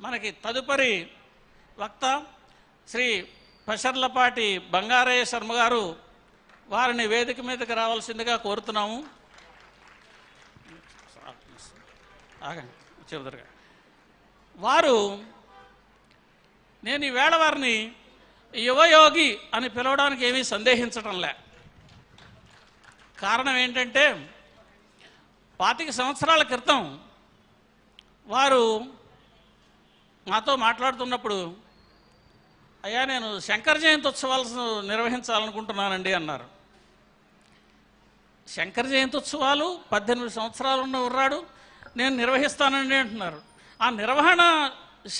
మనకి తదుపరి వక్త శ్రీ పషర్లపాటి బంగారయ్య శర్మ గారు వారిని వేదిక మీదకి రావాల్సిందిగా కోరుతున్నాము. చెబుతారుగా వారు నేను ఈవేళ వారిని యువయోగి అని పిలవడానికి ఏమీ సందేహించటంలే. కారణం ఏంటంటే 25 సంవత్సరాల క్రితం వారు మాతో మాట్లాడుతున్నప్పుడు, అయ్యా నేను శంకర జయంతి ఉత్సవాలు నిర్వహించాలనుకుంటున్నానండి అన్నారు. శంకర జయంతి ఉత్సవాలు 18 సంవత్సరాలు ఉన్న ఉర్రాడు నేను నిర్వహిస్తానండి అంటున్నారు. ఆ నిర్వహణ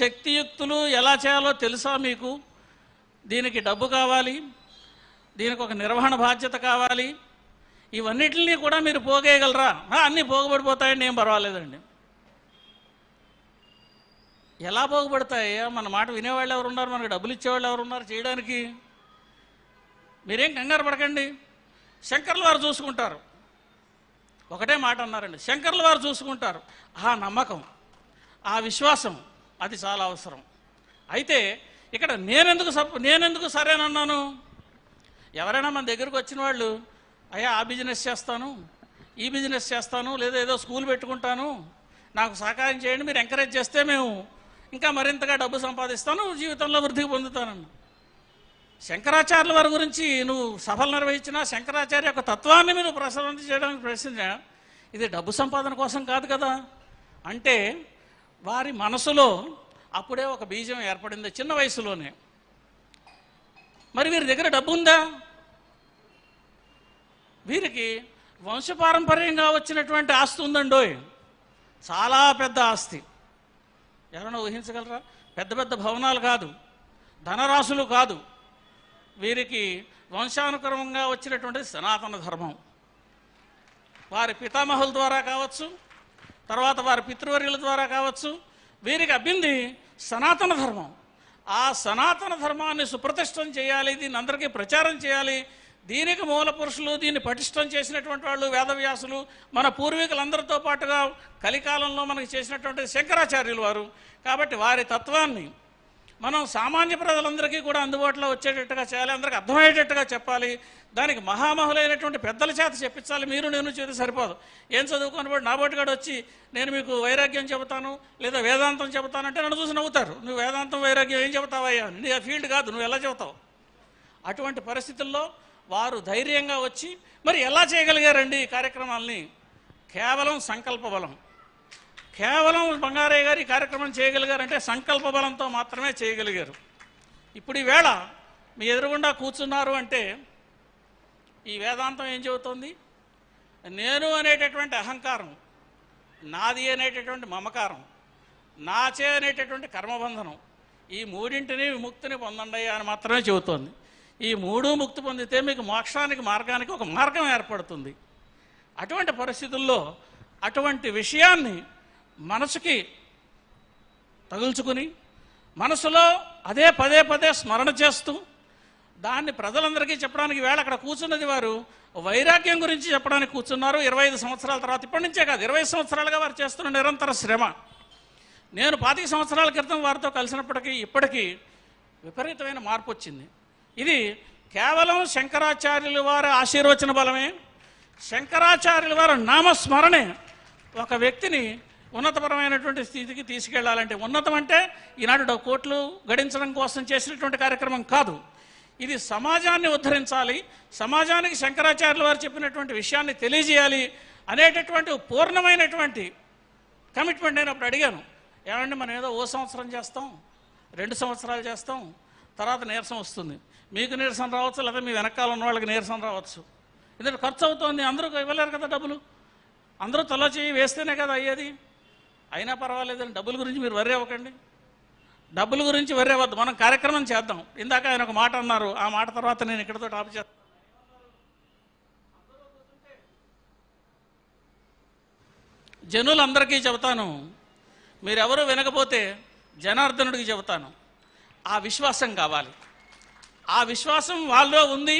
శక్తియుక్తులు ఎలా చేయాలో తెలుసా మీకు? దీనికి డబ్బు కావాలి, దీనికి ఒక నిర్వహణ బాధ్యత కావాలి, ఇవన్నిటిని కూడా మీరు పోగేయగలరా? అన్నీ పోగబడిపోతాయండి, ఏం పర్వాలేదండి. ఎలా పోగబడతాయా? మన మాట వినేవాళ్ళు ఎవరు ఉన్నారు? మనకు డబ్బులు ఇచ్చేవాళ్ళు ఎవరు ఉన్నారు చేయడానికి? మీరేం కంగారు పడకండి, శంకర్ల వారు చూసుకుంటారు. ఒకటే మాట అన్నారండి, శంకర్ల వారు చూసుకుంటారు. ఆ నమ్మకం, ఆ విశ్వాసం అది చాలా అవసరం. అయితే ఇక్కడ నేనెందుకు సరేనన్నాను? ఎవరైనా మన దగ్గరకు వచ్చిన వాళ్ళు, అయ్యా ఆ బిజినెస్ చేస్తాను, ఈ బిజినెస్ చేస్తాను, లేదా ఏదో స్కూల్ పెట్టుకుంటాను, నాకు సహకారం చేయండి, మీరు ఎంకరేజ్ చేస్తే మేము ఇంకా మరింతగా డబ్బు సంపాదిస్తాను, జీవితంలో వృద్ధి పొందుతానన్న. శంకరాచార్యుల వారి గురించి నువ్వు సభలు నిర్వహించినా శంకరాచార్య యొక్క తత్వాన్ని మీరు ప్రసరణ చేయడానికి ప్రశ్నించినా ఇది డబ్బు సంపాదన కోసం కాదు కదా. అంటే వారి మనసులో అప్పుడే ఒక బీజం ఏర్పడింది చిన్న వయసులోనే. మరి వీరి దగ్గర డబ్బు ఉందా? వీరికి వంశపారంపర్యంగా వచ్చినటువంటి ఆస్తి ఉందండోయ్, చాలా పెద్ద ఆస్తి. ఎవరైనా ఊహించగలరా? పెద్ద పెద్ద భవనాలు కాదు, ధనరాశులు కాదు, వీరికి వంశానుక్రమంగా వచ్చినటువంటి సనాతన ధర్మం. వారి పితామహుల ద్వారా కావచ్చు, తర్వాత వారి పితృవర్యుల ద్వారా కావచ్చు, వీరికి అబ్బింది సనాతన ధర్మం. ఆ సనాతన ధర్మాన్ని సుప్రతిష్టం చేయాలి, దీన్ని అందరికీ ప్రచారం చేయాలి. దీనికి మూల పురుషులు, దీన్ని పటిష్టం చేసినటువంటి వాళ్ళు వేదవ్యాసులు, మన పూర్వీకులందరితో పాటుగా కలికాలంలో మనకి చేసినటువంటి శంకరాచార్యులు వారు. కాబట్టి వారి తత్వాన్ని మనం సామాన్య ప్రజలందరికీ కూడా అందుబాటులో వచ్చేటట్టుగా చేయాలి, అందరికీ అర్థమయ్యేటట్టుగా చెప్పాలి. దానికి మహామహులైనటువంటి పెద్దల చేత చెప్పించాలి. మీరు నేను చేతి సరిపోదు. ఏం చదువుకున్నప్పుడు నా బోటిగాడు వచ్చి నేను మీకు వైరాగ్యం చెబుతాను లేదా వేదాంతం చెబుతానంటే నన్ను చూసి నవ్వుతారు. నువ్వు వేదాంతం వైరాగ్యం ఏం చెబుతావయ్యా, నీ ఆ ఫీల్డ్ కాదు, నువ్వు ఎలా చెబుతావు? అటువంటి పరిస్థితుల్లో వారు ధైర్యంగా వచ్చి మరి ఎలా చేయగలిగారండి ఈ కార్యక్రమాల్ని? కేవలం సంకల్ప బలం. కేవలం బంగారయ్య గారు ఈ కార్యక్రమం చేయగలిగారంటే సంకల్ప బలంతో మాత్రమే చేయగలిగారు. ఇప్పుడు ఈవేళ మీ ఎదురుగుండా కూర్చున్నారు అంటే ఈ వేదాంతం ఏం చెబుతోంది? నేను అనేటటువంటి అహంకారం, నాది అనేటటువంటి మమకారం, నాచే అనేటటువంటి కర్మబంధనం, ఈ మూడింటిని విముక్తిని పొందండి అని మాత్రమే చెబుతోంది. ఈ మూడు ముక్తి పొందితే మీకు మోక్షానికి మార్గానికి ఒక మార్గం ఏర్పడుతుంది. అటువంటి పరిస్థితుల్లో అటువంటి విషయాన్ని మనసుకి తగుల్చుకుని మనసులో అదే పదే పదే స్మరణ చేస్తూ దాన్ని ప్రజలందరికీ చెప్పడానికి వేళ అక్కడ కూర్చున్నది వారు వైరాగ్యం గురించి చెప్పడానికి కూర్చున్నారు. 25 సంవత్సరాల తర్వాత, ఇప్పటి నుంచే కాదు 20 సంవత్సరాలుగా వారు చేస్తున్న నిరంతర శ్రమ. నేను 25 సంవత్సరాల క్రితం వారితో కలిసినప్పటికీ ఇప్పటికీ విపరీతమైన మార్పు వచ్చింది. ఇది కేవలం శంకరాచార్యుల వారి ఆశీర్వచన బలమే, శంకరాచార్యుల వారి నామస్మరణే ఒక వ్యక్తిని ఉన్నతపరమైనటువంటి స్థితికి తీసుకెళ్లాలంటే. ఉన్నతం అంటే ఈనాడు కోట్లు గడించడం కోసం చేసినటువంటి కార్యక్రమం కాదు. ఇది సమాజాన్ని ఉద్ధరించాలి, సమాజానికి శంకరాచార్యుల వారు చెప్పినటువంటి విషయాన్ని తెలియజేయాలి అనేటటువంటి పూర్ణమైనటువంటి కమిట్మెంట్ నేను అప్పుడు అడిగాను. ఏమంటే మనం ఏదో ఓ సంవత్సరం చేస్తాం, 2 సంవత్సరాలు చేస్తాం, తర్వాత నీరసం వస్తుంది. మీకు నీరసం రావచ్చు, లేదా మీ వెనకాల ఉన్న వాళ్ళకి నీరసం రావచ్చు. ఎందుకంటే ఖర్చు అవుతుంది, అందరూ ఇవ్వలేరు కదా డబ్బులు, అందరూ తల చేయి వేస్తేనే కదా అయ్యేది. అయినా పర్వాలేదని డబ్బుల గురించి మీరు వర్రీ అవ్వకండి, డబ్బుల గురించి వర్రీ అవ్వద్దు, మనం కార్యక్రమం చేద్దాం. ఇందాక ఆయన ఒక మాట అన్నారు, ఆ మాట తర్వాత నేను ఇక్కడితో టాప్ చేస్తాను. జనులందరికీ చెబుతాను, మీరెవరూ వినకపోతే జనార్దనుడికి చెబుతాను. ఆ విశ్వాసం కావాలి, ఆ విశ్వాసం వాళ్ళలో ఉంది.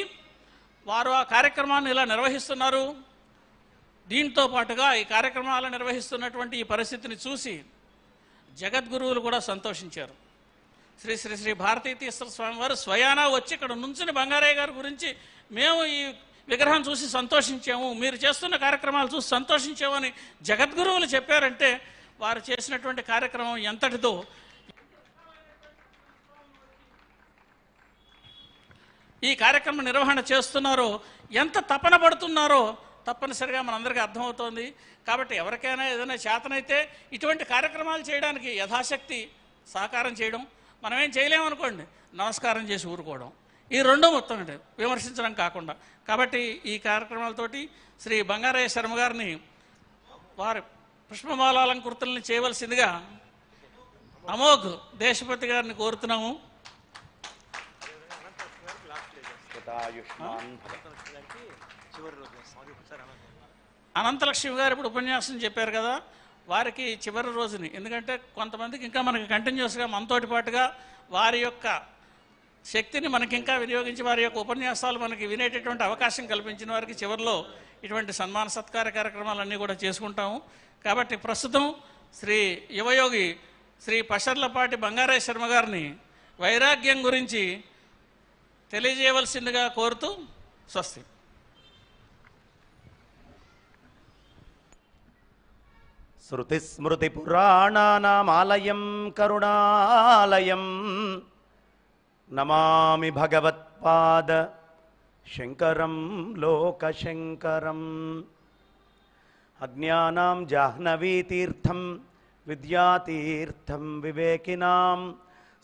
వారు ఆ కార్యక్రమాన్ని ఇలా నిర్వహిస్తున్నారు. దీంతో పాటుగా ఈ కార్యక్రమాలు నిర్వహిస్తున్నటువంటి ఈ పరిస్థితిని చూసి జగద్గురువులు కూడా సంతోషించారు. శ్రీ శ్రీ శ్రీ భారతీ తీర్థ స్వామి వారు స్వయానా వచ్చి ఇక్కడ నుంచుని బంగారయ్య గారి గురించి మేము ఈ విగ్రహం చూసి సంతోషించాము, మీరు చేస్తున్న కార్యక్రమాలు చూసి సంతోషించాము అని జగద్గురువులు చెప్పారంటే వారు చేసినటువంటి కార్యక్రమం ఎంతటిదో ఈ కార్యక్రమ నిర్వహణ చేస్తున్నారో, ఎంత తపన పడుతున్నారో తప్పనిసరిగా మనందరికీ అర్థమవుతోంది. కాబట్టి ఎవరికైనా ఏదైనా చేతనైతే ఇటువంటి కార్యక్రమాలు చేయడానికి యథాశక్తి సహకారం చేయడం, మనమేం చేయలేమనుకోండి నమస్కారం చేసి ఊరుకోవడం, ఈ రెండో మొత్తం అంటే విమర్శించడం కాకుండా. కాబట్టి ఈ కార్యక్రమాలతోటి శ్రీ బంగారయ్య శర్మ గారిని వారి పుష్పమాలాలంకృతుల్ని చేయవలసిందిగా అమోఘ్ దేశపతి గారిని కోరుతున్నాము. అనంతలక్ష్మి గారు ఇప్పుడు ఉపన్యాసం చెప్పారు కదా, వారికి చివరి రోజుని, ఎందుకంటే కొంతమందికి ఇంకా మనకి కంటిన్యూస్గా మనతోటి పాటుగా వారి యొక్క శక్తిని మనకి ఇంకా వినియోగించి వారి యొక్క ఉపన్యాసాలు మనకి వినేటటువంటి అవకాశం కల్పించిన వారికి చివరిలో ఇటువంటి సన్మాన సత్కార కార్యక్రమాలన్నీ కూడా చేసుకుంటాము. కాబట్టి ప్రస్తుతం శ్రీ యువయోగి శ్రీ పషర్లపాటి బంగారయ్య శర్మ గారిని వైరాగ్యం గురించి తెలియజేయవలసిందిగా కోరుతూ స్వస్తి. శృతి పురాణానామాలయం కరుణాలయం నమామి భగవత్పాద శంకరం లోకశంకరం. అజ్ఞానాం జాహ్నవీతీర్థం విద్యాతీర్థం వివేకినాం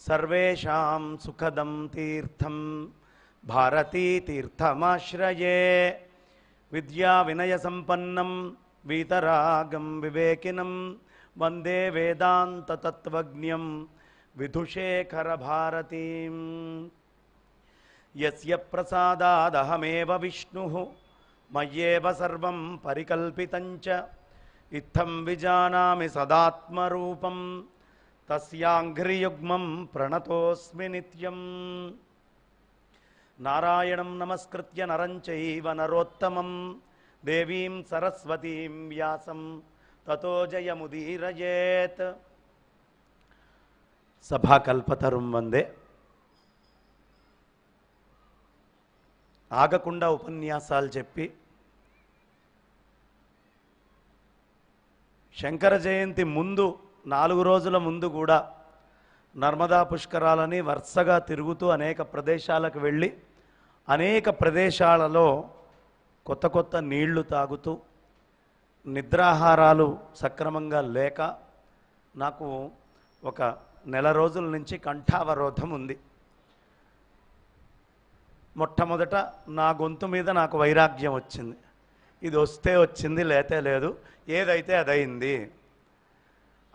సర్వేషాం సుఖదం తీర్థం భారతీతీర్థమాశ్రయే. విద్యా వినయ సంపన్నం వీతరాగం వివేకినం వందే వేదాంత తత్వజ్ఞం విధుశేఖర భారతీం. యస్య ప్రసాదాదహమేవ విష్ణుః మయ్యేవ సర్వం పరికల్పితం చ ఇత్థం విజానామి సదాత్మరూపం తస్యాంఘ్రియుగ్మం ప్రణతోస్మి నిత్యం. నారాయణం నమస్కృత్య నరం చైవ నరోత్తమం దేవీం సరస్వతీం వ్యాసం తతో జయముదీరయేత్. సభాకల్పతరుం వందే. ఆగకుండా ఉపన్యాసాలు చెప్పి శంకర జయంతి ముందు 4 రోజుల ముందు కూడా నర్మదా పుష్కరాలని వరుసగా తిరుగుతూ అనేక ప్రదేశాలకు వెళ్ళి అనేక ప్రదేశాలలో కొత్త కొత్త నీళ్లు తాగుతూ నిద్రాహారాలు సక్రమంగా లేక నాకు ఒక 1 నెల రోజుల నుంచి కంఠావరోధం ఉంది. మొట్టమొదట నా గొంతు మీద నాకు వైరాగ్యం వచ్చింది. ఇది వస్తే వచ్చింది, లేతే లేదు, ఏదైతే అదైంది.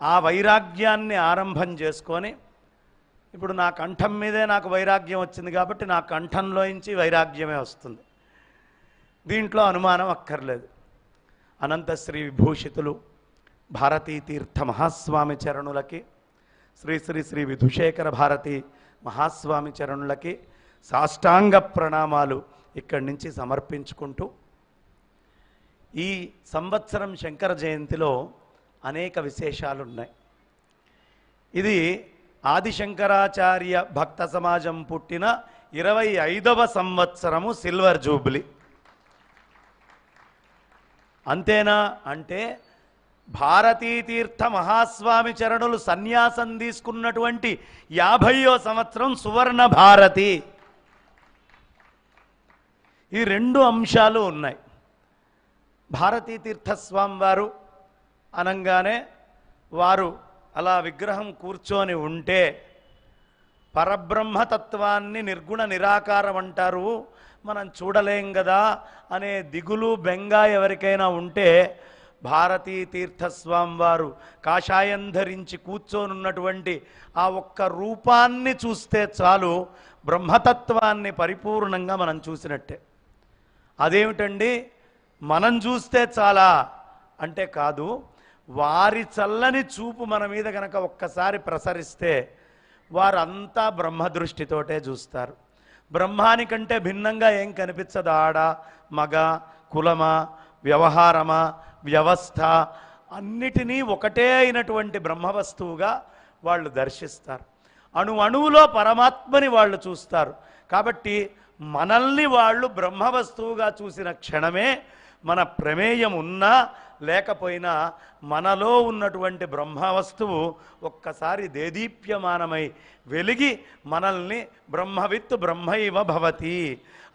ఆ వైరాగ్యాన్ని ఆరంభం చేసుకొని ఇప్పుడు నా కంఠం మీదే నాకు వైరాగ్యం వచ్చింది కాబట్టి నా కంఠంలోంచి వైరాగ్యమే వస్తుంది. దీంట్లో అనుమానం అక్కర్లేదు. అనంత శ్రీ విభూషితులు భారతీ తీర్థ మహాస్వామి చరణులకి, శ్రీ శ్రీ శ్రీ విధుశేఖర భారతి మహాస్వామి చరణులకి సాష్టాంగ ప్రణామాలు ఇక్కడి నుంచి సమర్పించుకుంటూ, ఈ సంవత్సరం శంకర జయంతిలో అనేక విశేషాలు ఉన్నాయి. ఇది ఆదిశంకరాచార్య భక్త సమాజం పుట్టిన 25వ సంవత్సరము సిల్వర్ జూబ్లీ. అంతేనా అంటే భారతీ తీర్థ మహాస్వామి చరణులు సన్యాసం తీసుకున్నటువంటి 50వ సంవత్సరం సువర్ణ భారతి. ఈ 2 అంశాలు ఉన్నాయి. భారతీ తీర్థస్వామి వారు అనంగానే వారు అలా విగ్రహం కూర్చొని ఉంటే పరబ్రహ్మతత్వాన్ని నిర్గుణ నిరాకారం అంటారు, మనం చూడలేం కదా అనే దిగులు బెంగ ఎవరికైనా ఉంటే భారతీ తీర్థస్వామి వారు కాషాయం ధరించి కూర్చొనున్నటువంటి ఆ ఒక్క రూపాన్ని చూస్తే చాలు బ్రహ్మతత్వాన్ని పరిపూర్ణంగా మనం చూసినట్టే. అదేమిటండి మనం చూస్తే చాలా అంటే కాదు, వారి చల్లని చూపు మన మీద కనుక ఒక్కసారి ప్రసరిస్తే వారంతా బ్రహ్మదృష్టితోటే చూస్తారు. బ్రహ్మానికంటే భిన్నంగా ఏం కనిపించదు. ఆడ మగ కులమా వ్యవహారమా వ్యవస్థ అన్నిటినీ ఒకటే అయినటువంటి బ్రహ్మవస్తువుగా వాళ్ళు దర్శిస్తారు. అణువులో పరమాత్మని వాళ్ళు చూస్తారు. కాబట్టి మనల్ని వాళ్ళు బ్రహ్మవస్తువుగా చూసిన క్షణమే మన ప్రమేయం ఉన్నా లేకపోయినా మనలో ఉన్నటువంటి బ్రహ్మవస్తువు ఒక్కసారి దేదీప్యమానమై వెలిగి మనల్ని బ్రహ్మవిత్ బ్రహ్మైవ భవతి,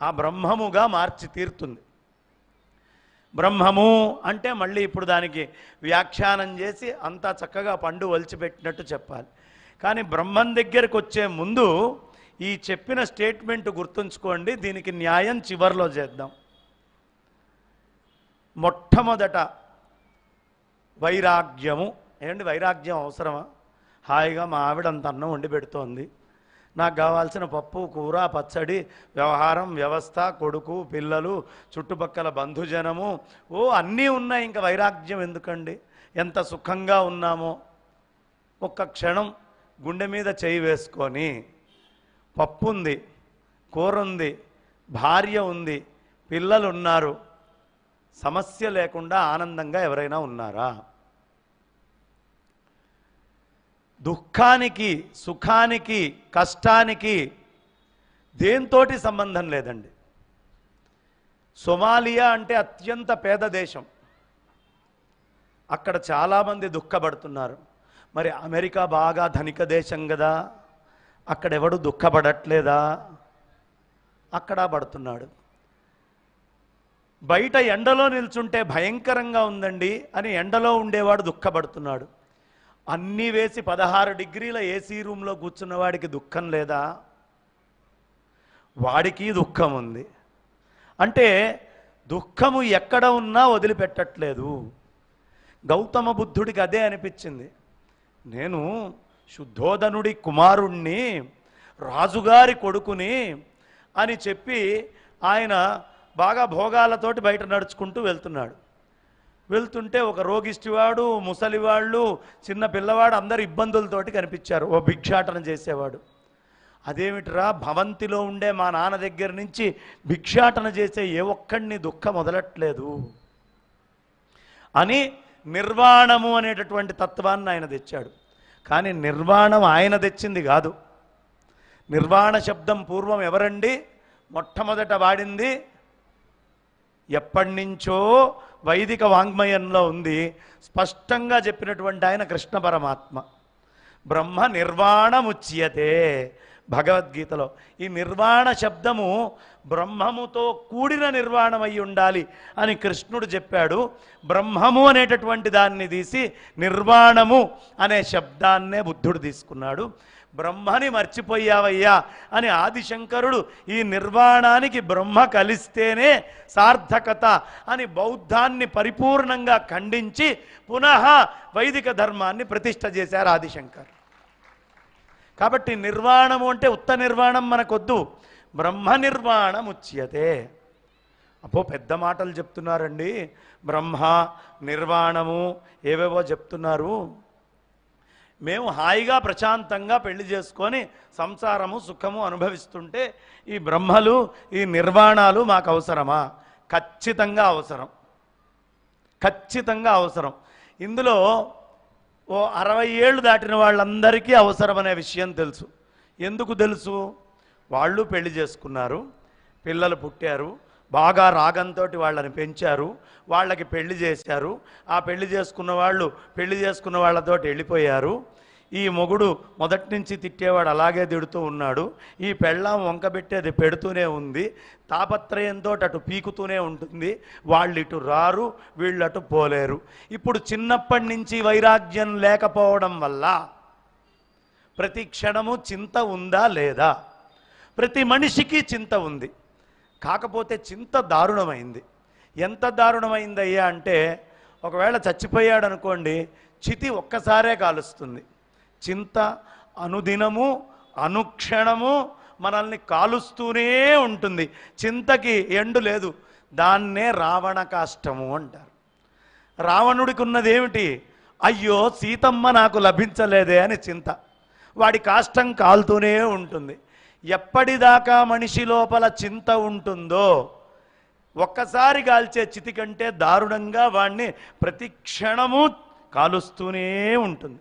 ఆ బ్రహ్మముగా మార్చి తీరుతుంది. బ్రహ్మము అంటే మళ్ళీ ఇప్పుడు దానికి వ్యాఖ్యానం చేసి అంతా చక్కగా పండు వలిచిపెట్టినట్టు చెప్పాలి. కానీ బ్రహ్మం దగ్గరికి వచ్చే ముందు ఈ చెప్పిన స్టేట్మెంట్ గుర్తుంచుకోండి. దీనికి న్యాయం చివర్లో చేద్దాం. మొట్టమొదట వైరాగ్యము. ఏంటి వైరాగ్యం అవసరమా? హాయిగా మా ఆవిడ అంత అన్నం వండి పెడుతోంది, నాకు కావాల్సిన పప్పు కూర పచ్చడి వ్యవహారం వ్యవస్థ కొడుకు పిల్లలు చుట్టుపక్కల బంధుజనము అన్నీ ఉన్నాయి, ఇంకా వైరాగ్యం ఎందుకండి? ఎంత సుఖంగా ఉన్నామో. ఒక్క క్షణం గుండె మీద చేయి వేసుకొని పప్పు ఉంది, కూర ఉంది, భార్య ఉంది, పిల్లలు ఉన్నారు, సమస్య లేకుండా ఆనందంగా ఎవరైనా ఉన్నారా? దుఃఖానికి సుఖానికి కష్టానికి దేంతోటి సంబంధం లేదండి. సొమాలియా అంటే అత్యంత పేద దేశం, అక్కడ చాలామంది దుఃఖపడుతున్నారు. మరి అమెరికా బాగా ధనిక దేశం కదా, అక్కడెవడు దుఃఖపడట్లేదా? అక్కడ పడుతున్నాడు. బయట ఎండలో నిల్చుంటే భయంకరంగా ఉందండి అని ఎండలో ఉండేవాడు దుఃఖపడుతున్నాడు. అన్నీ వేసి 16 డిగ్రీల ఏసీ రూమ్లో కూర్చున్న వాడికి దుఃఖం లేదా? వాడికి దుఃఖం ఉంది. అంటే దుఃఖము ఎక్కడ ఉన్నా వదిలిపెట్టట్లేదు. గౌతమ బుద్ధుడికి అదే అనిపించింది. నేను శుద్ధోదనుడి కుమారుణ్ణి, రాజుగారి కొడుకుని అని చెప్పి ఆయన బాగా భోగాలతోటి బయట నడుచుకుంటూ వెళ్తుంటే ఒక రోగిష్టివాడు, ముసలివాళ్ళు, చిన్న పిల్లవాడు అందరు ఇబ్బందులతోటి కనిపించారు. ఓ భిక్షాటన చేసేవాడు. అదేమిట్రా, భవంతిలో ఉండే మా నాన్న దగ్గర నుంచి భిక్షాటన చేసే ఏ ఒక్కడిని దుఃఖం వదలట్లేదు అని నిర్వాణము అనేటటువంటి తత్వాన్ని ఆయన తెచ్చాడు. కానీ నిర్వాణం ఆయన తెచ్చింది కాదు. నిర్వాణ శబ్దం పూర్వం ఎవరండి మొట్టమొదట వాడింది? ఎప్పటి నుంచో వైదిక వాంగ్మయంలో ఉంది. స్పష్టంగా చెప్పినటువంటి ఆయన కృష్ణ పరమాత్మ. బ్రహ్మ నిర్వాణముచ్యతే భగవద్గీతలో. ఈ నిర్వాణ శబ్దము బ్రహ్మముతో కూడిన నిర్వాణం అయి ఉండాలి అని కృష్ణుడు చెప్పాడు. బ్రహ్మము అనేటటువంటి దాన్ని తీసి నిర్వాణము అనే శబ్దాన్నే బుద్ధుడు తీసుకున్నాడు. బ్రహ్మని మర్చిపోయావయ్యా అని ఆదిశంకరుడు ఈ నిర్వాణానికి బ్రహ్మ కలిస్తేనే సార్థకత అని బౌద్ధాన్ని పరిపూర్ణంగా ఖండించి పునః వైదిక ధర్మాన్ని ప్రతిష్ఠ చేశారు ఆదిశంకర్. కాబట్టి నిర్వాణము అంటే ఉత్త నిర్వాణం మనకొద్దు, బ్రహ్మ నిర్వాణం ఉచ్యతే. అపో పెద్ద మాటలు చెప్తున్నారండి, బ్రహ్మ నిర్వాణము ఏవేవో చెప్తున్నారు. మేము హాయిగా ప్రశాంతంగా పెళ్లి చేసుకొని సంసారము సుఖము అనుభవిస్తుంటే ఈ బ్రహ్మలు ఈ నిర్వాణాలు మాకు అవసరమా? ఖచ్చితంగా అవసరం, ఖచ్చితంగా అవసరం. ఇందులో ఓ 60 ఏళ్ళు దాటిన వాళ్ళందరికీ అవసరమనే విషయం తెలుసు. ఎందుకు తెలుసు? వాళ్ళు పెళ్లి చేసుకున్నారు, పిల్లలు పుట్టారు, బాగా రాగంతో వాళ్ళని పెంచారు, వాళ్ళకి పెళ్లి చేశారు. ఆ పెళ్లి చేసుకున్న వాళ్ళు పెళ్లి చేసుకున్న వాళ్ళతో వెళ్ళిపోయారు. ఈ మొగుడు మొదటి నుంచి తిట్టేవాడు అలాగే తిడుతూ ఉన్నాడు. ఈ పెళ్ళాం వంకబెట్టేది పెడుతూనే ఉంది. తాపత్రయంతో అటు పీకుతూనే ఉంటుంది. వాళ్ళు ఇటు రారు, వీళ్ళు అటు పోలేరు. ఇప్పుడు చిన్నప్పటి నుంచి వైరాగ్యం లేకపోవడం వల్ల ప్రతి క్షణము చింత ఉందా లేదా? ప్రతి మనిషికి చింత ఉంది. కాకపోతే చింత దారుణమైంది. ఎంత దారుణమైందయ్యా అంటే, ఒకవేళ చచ్చిపోయాడు అనుకోండి, చితి ఒక్కసారే కాలుస్తుంది. చింత అనుదినము అనుక్షణము మనల్ని కాలుస్తూనే ఉంటుంది. చింతకి ఎండు లేదు. దాన్నే రావణ కాష్టము అంటారు. రావణుడికి ఉన్నదేమిటి? అయ్యో సీతమ్మ నాకు లభించలేదే అని చింత. వాడి కాష్టం కాలుతూనే ఉంటుంది. ఎప్పటిదాకా మనిషి లోపల చింత ఉంటుందో ఒక్కసారి కాల్చే చితి కంటే దారుణంగా వాణ్ణి ప్రతి క్షణము కాలుస్తూనే ఉంటుంది.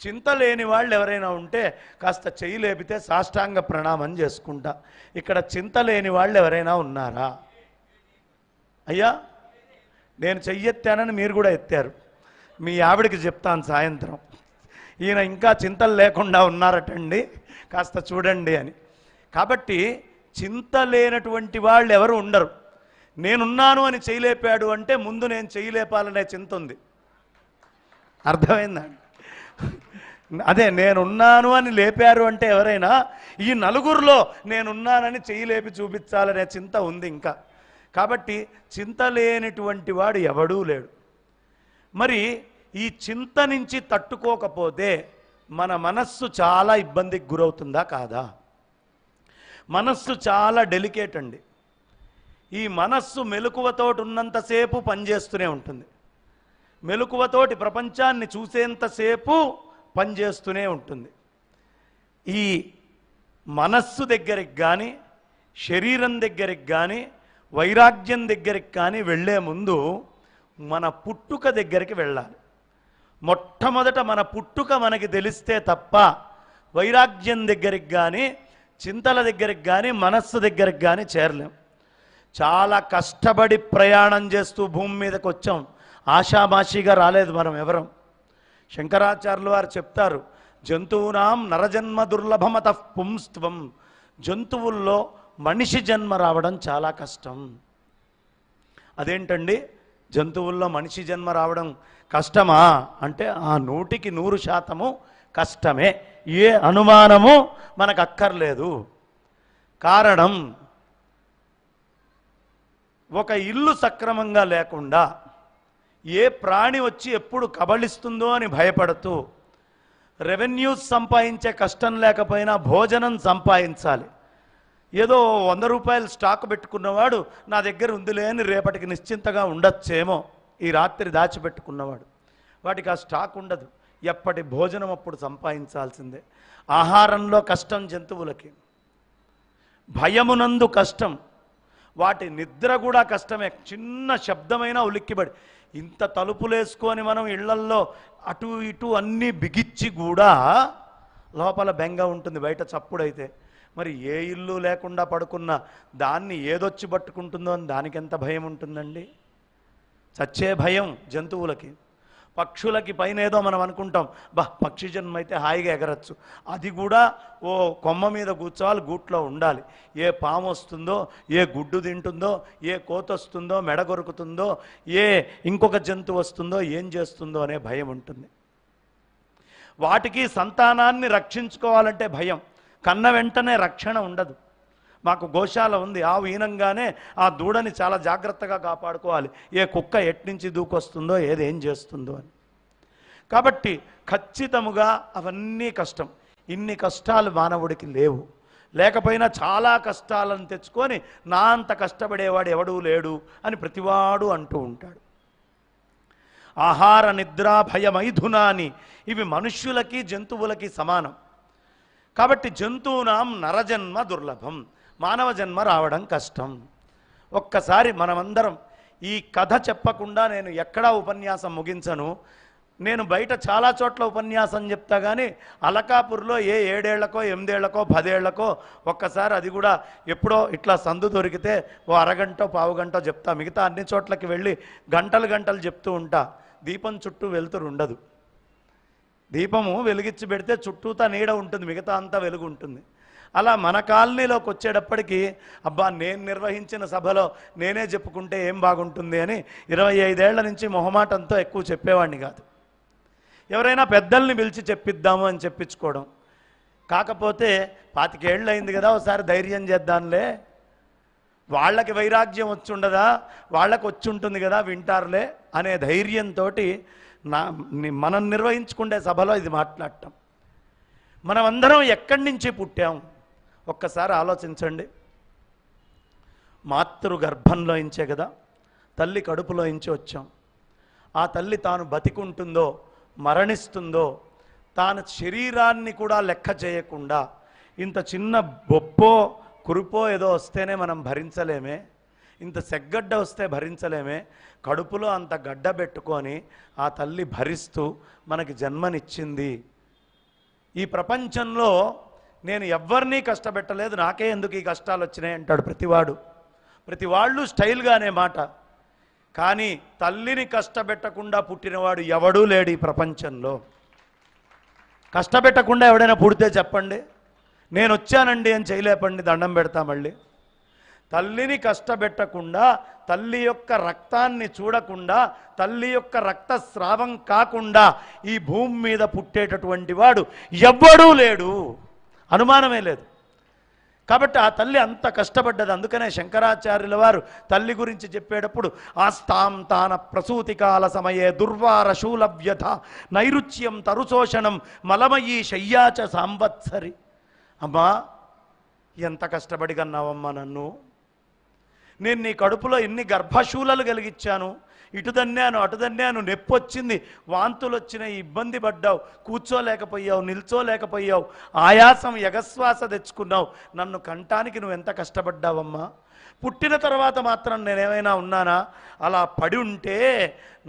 చింత లేని వాళ్ళు ఎవరైనా ఉంటే కాస్త చెయ్యి లేపితే సాష్టాంగ ప్రణామం చేసుకుంటా. ఇక్కడ చింత లేని వాళ్ళు ఎవరైనా ఉన్నారా? అయ్యా, నేను చెయ్యెత్తానని మీరు కూడా ఎత్తారు. మీ ఆవిడికి చెప్తాను సాయంత్రం, ఈయన ఇంకా చింతలు లేకుండా ఉన్నారటండి, కాస్త చూడండి అని. కాబట్టి చింత లేనటువంటి వాళ్ళు ఎవరు ఉండరు. నేనున్నాను అని చేయలేపాడు అంటే ముందు నేను చేయలేపాలనే చింత ఉంది. అర్థమైందండి? అదే నేనున్నాను అని లేపారు అంటే ఎవరైనా ఈ నలుగురిలో నేనున్నానని చేయలేపి చూపించాలనే చింత ఉంది ఇంకా. కాబట్టి చింత లేనటువంటి వాడు ఎవడూ లేడు. మరి ఈ చింత నుంచి తట్టుకోకపోతే మన మనస్సు చాలా ఇబ్బందికి గురవుతుందా కాదా? మనస్సు చాలా డెలికేట్ అండి. ఈ మనస్సు మెలకువతోటి ఉన్నంతసేపు పనిచేస్తూనే ఉంటుంది. మెలకువతోటి ప్రపంచాన్ని చూసేంతసేపు పనిచేస్తూనే ఉంటుంది. ఈ మనస్సు దగ్గరికి కానీ శరీరం దగ్గరికి కానీ వైరాగ్యం దగ్గరికి కానీ వెళ్ళే ముందు మన పుట్టుక దగ్గరికి వెళ్ళాలి. మొట్టమొదట మన పుట్టుక మనకి తెలిస్తే తప్ప వైరాగ్యం దగ్గరికి కానీ చింతల దగ్గరికి కానీ మనస్సు దగ్గరికి కానీ చేరలేం. చాలా కష్టపడి ప్రయాణం చేస్తూ భూమి మీదకి వచ్చాం. ఆషామాషిగా రాలేదు మనం ఎవరం. శంకరాచార్యులు వారు చెప్తారు, జంతువునాం నరజన్మ దుర్లభమతః పుంస్త్వం. జంతువుల్లో మనిషి జన్మ రావడం చాలా కష్టం. అదేంటండి, జంతువుల్లో మనిషి జన్మ రావడం కష్టమా అంటే 100% కష్టమే. ఏ అనుమానము మనకు అక్కర్లేదు. కారణం, ఒక ఇల్లు సక్రమంగా లేకుండా ఏ ప్రాణి వచ్చి ఎప్పుడు కబళిస్తుందో అని భయపడుతూ రెవెన్యూస్ సంపాదించే కష్టం లేకపోయినా భోజనం సంపాదించాలి. ఏదో 100 రూపాయలు స్టాక్ పెట్టుకున్నవాడు నా దగ్గర ఉందిలే అని రేపటికి నిశ్చింతగా ఉండొచ్చేమో. ఈ రాత్రి దాచిపెట్టుకున్నవాడు వాటికి ఆ స్టాక్ ఉండదు. ఎప్పటి భోజనం అప్పుడు సంపాదించాల్సిందే. ఆహారంలో కష్టం జంతువులకి, భయమునందు కష్టం, వాటి నిద్ర కూడా కష్టమే. చిన్న శబ్దమైనా ఉలిక్కిబడి, ఇంత తలుపులేసుకొని మనం ఇళ్లల్లో అటు ఇటు అన్నీ బిగిచ్చి కూడా లోపల బెంగ ఉంటుంది బయట చప్పుడైతే. మరి ఏ ఇల్లు లేకుండా పడుకున్న దాన్ని ఏదొచ్చి పట్టుకుంటుందో అని దానికి ఎంత భయం ఉంటుందండి. చచ్చే భయం జంతువులకి. పక్షులకి పైన ఏదో మనం అనుకుంటాం, పక్షి జన్మ అయితే హాయిగా ఎగరచ్చు. అది కూడా ఓ కొమ్మ మీద కూర్చోవాలి, గూట్లో ఉండాలి. ఏ పాము వస్తుందో, ఏ గుడ్డు తింటుందో, ఏ కోత వస్తుందో, మెడ కొరుకుతుందో, ఏ ఇంకొక జంతువు వస్తుందో, ఏం చేస్తుందో అనే భయం ఉంటుంది. వాటికి సంతానాన్ని రక్షించుకోవాలంటే భయం. కన్న వెంటనే రక్షణ ఉండదు. మాకు గోశాల ఉంది. ఆవు ఈనంగానే ఆ దూడని చాలా జాగ్రత్తగా కాపాడుకోవాలి. ఏ కుక్క ఎట్నుంచి దూకొస్తుందో, ఏది ఏం చేస్తుందో అని. కాబట్టి ఖచ్చితముగా అవన్నీ కష్టం. ఇన్ని కష్టాలు మానవుడికి లేవు. లేకపోయినా చాలా కష్టాలను తెచ్చుకొని నా అంత కష్టపడేవాడు ఎవడూ లేడు అని ప్రతివాడు అంటూ ఉంటాడు. ఆహార నిద్ర భయమైథునాని ఇవి మనుష్యులకి జంతువులకి సమానం. కాబట్టి జంతువునాం నరజన్మ దుర్లభం, మానవ జన్మ రావడం కష్టం. ఒక్కసారి మనమందరం ఈ కథ చెప్పకుండా నేను ఎక్కడా ఉపన్యాసం ముగించను. నేను బయట చాలా చోట్ల ఉపన్యాసం చెప్తా కానీ అలకాపూర్లో ఏ 7 ఏళ్లకో 8 ఏళ్లకో 10 ఏళ్లకో ఒక్కసారి, అది కూడా ఎప్పుడో ఇట్లా సందు దొరికితే ఓ అరగంటో పావుగంటో చెప్తా. మిగతా అన్ని చోట్లకి వెళ్ళి గంటలు గంటలు చెప్తూ ఉంటా. దీపం చుట్టూ వెలుతురు ఉండదు. దీపము వెలిగించి పెడితే చుట్టూతా నీడ ఉంటుంది, మిగతా అంతా వెలుగు ఉంటుంది. అలా మన కాలనీలోకి వచ్చేటప్పటికి అబ్బా నేను నిర్వహించిన సభలో నేనే చెప్పుకుంటే ఏం బాగుంటుంది అని 25 ఏళ్ల నుంచి మొహమాటంతో ఎక్కువ చెప్పేవాడిని కాదు. ఎవరైనా పెద్దల్ని పిలిచి చెప్పిద్దాము అని చెప్పించుకోవడం. కాకపోతే 25 ఏళ్ళు అయింది కదా, ఒకసారి ధైర్యం చేద్దాంలే, వాళ్ళకి వైరాగ్యం వచ్చి ఉండదా, వాళ్ళకి వచ్చి ఉంటుంది కదా, వింటారులే అనే ధైర్యంతో మనం నిర్వహించుకునే సభలో ఇది మాట్లాడటం. మనమందరం ఎక్కడి నుంచి పుట్టాం ఒక్కసారి ఆలోచించండి. మాతృ గర్భంలోంచే కదా, తల్లి కడుపులోంచి వచ్చాం. ఆ తల్లి తాను బతికుంటుందో మరణిస్తుందో తాను శరీరాన్ని కూడా లెక్క చేయకుండా ఇంత చిన్న బొప్పో కురుపో ఏదో వస్తేనే మనం భరించలేమే. ఇంత సెగ్గడ్డ వస్తే భరించలేమే, కడుపులో అంత గడ్డ పెట్టుకొని ఆ తల్లి భరిస్తూ మనకి జన్మనిచ్చింది. ఈ ప్రపంచంలో నేను ఎవ్వరినీ కష్టపెట్టలేదు, నాకే ఎందుకు ఈ కష్టాలు వచ్చినాయి అంటాడు ప్రతి వాళ్ళు స్టైల్గానే మాట. కానీ తల్లిని కష్టపెట్టకుండా పుట్టినవాడు ఎవడూ లేడు ఈ ప్రపంచంలో. కష్టపెట్టకుండా ఎవడైనా పుడితే చెప్పండి, నేను వచ్చానండి అని చేయలేపండి, దండం పెడతా. మళ్ళీ తల్లిని కష్టపెట్టకుండా, తల్లి యొక్క రక్తాన్ని చూడకుండా, తల్లి యొక్క రక్తస్రావం కాకుండా ఈ భూమి మీద పుట్టేటటువంటి వాడు ఎవ్వడూ లేడు, అనుమానమే లేదు. కాబట్టి ఆ తల్లి అంత కష్టపడ్డది. అందుకనే శంకరాచార్యుల వారు తల్లి గురించి చెప్పేటప్పుడు ఆస్తాం తాన ప్రసూతికాల సమయే దుర్వార శూలవ్యథ నైరుచ్యం తరుశోషణం మలమయీ శయ్యాచ సాంవత్సరి. అమ్మా, ఎంత కష్టపడి కన్నావమ్మా నన్ను, నేను నీ కడుపులో ఎన్ని గర్భశూలలు కలిగించాను, ఇటు దన్నాను అటు దన్నాను, నొప్పి వచ్చింది, వాంతులు వచ్చినాయి, ఇబ్బంది పడ్డావు, కూర్చోలేకపోయావు, నిల్చోలేకపోయావు, ఆయాసం ఎగశ్వాస తెచ్చుకున్నావు, నన్ను కంటానికి నువ్వు ఎంత కష్టపడ్డావమ్మా. పుట్టిన తర్వాత మాత్రం నేనేమైనా ఉన్నానా? అలా పడి ఉంటే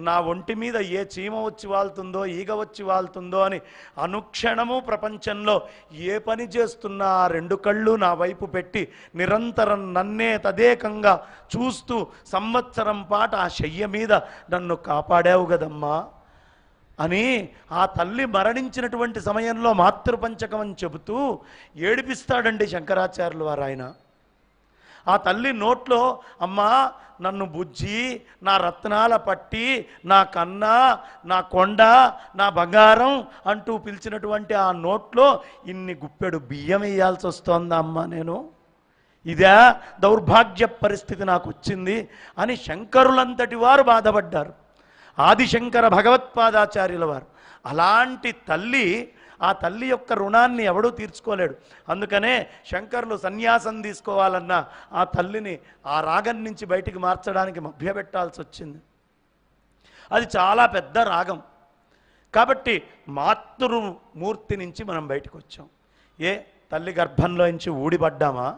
నా ఒంటి మీద ఏ చీమ వచ్చి వాళ్తుందో, ఈగ వచ్చి వాళ్తుందో అని అనుక్షణము ప్రపంచంలో ఏ పని చేస్తున్నా ఆ రెండు కళ్ళు నా వైపు పెట్టి నిరంతరం నన్నే తదేకంగా చూస్తూ సంవత్సరం పాటు ఆ శయ్య మీద నన్ను కాపాడావు కదమ్మా అని ఆ తల్లి మరణించినటువంటి సమయంలో మాతృపంచకం అని చెబుతూ ఏడిపిస్తాడండి శంకరాచార్యులు వారు. ఆయన ఆ తల్లి నోట్లో అమ్మా నన్ను బుజ్జి, నా రత్నాల పట్టి, నా కన్నా, నా కొండ, నా బంగారం అంటూ పిలిచినటువంటి ఆ నోట్లో ఇన్ని గుప్పెడు బియ్యం వేయాల్సి వస్తోందా అమ్మా నేను? ఇదే దౌర్భాగ్య పరిస్థితి నాకు వచ్చింది అని శంకరులంతటి వారు బాధపడ్డారు. ఆదిశంకర భగవత్పాదాచార్యుల వారు. అలాంటి తల్లి, ఆ తల్లి యొక్క రుణాన్ని ఎవడూ తీర్చుకోలేడు. అందుకనే శంకరులు సన్యాసం తీసుకోవాలన్నా ఆ తల్లిని ఆ రాగం నుంచి బయటికి మార్చడానికి మభ్యపెట్టాల్సి వచ్చింది. అది చాలా పెద్ద రాగం. కాబట్టి మాతృమూర్తి నుంచి మనం బయటకు వచ్చాం. తల్లి గర్భంలోంచి ఊడిపడ్డామా?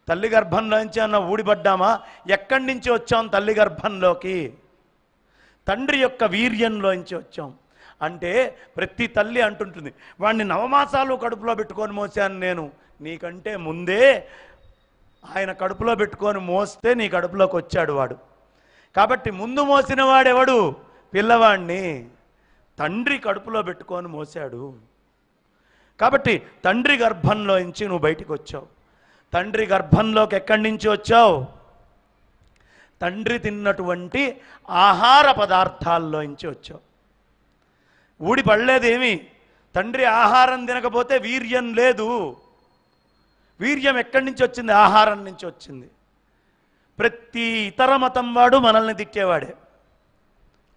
తల్లి గర్భంలోంచి అన్న ఊడిపడ్డామా? ఎక్కడి నుంచి వచ్చాం తల్లి గర్భంలోకి? తండ్రి యొక్క వీర్యంలోంచి వచ్చాం. అంటే ప్రతి తల్లి అంటుంటుంది, వాడిని నవమాసాలు కడుపులో పెట్టుకొని మోసాను నేను. నీకంటే ముందే ఆయన కడుపులో పెట్టుకొని మోస్తే నీ కడుపులోకి వచ్చాడు వాడు. కాబట్టి ముందు మోసిన వాడెవడు? పిల్లవాడిని తండ్రి కడుపులో పెట్టుకొని మోసాడు. కాబట్టి తండ్రి గర్భంలోంచి నువ్వు బయటికి వచ్చావు. తండ్రి గర్భంలోకి ఎక్కడి నుంచి వచ్చావు? తండ్రి తిన్నటువంటి ఆహార పదార్థాల్లోంచి వచ్చావు. ఊడిపడలేదేమి. తండ్రి ఆహారం తినకపోతే వీర్యం లేదు. వీర్యం ఎక్కడి నుంచి వచ్చింది? ఆహారం నుంచి వచ్చింది. ప్రతి ఇతర మతం వాడు మనల్ని తిట్టేవాడే.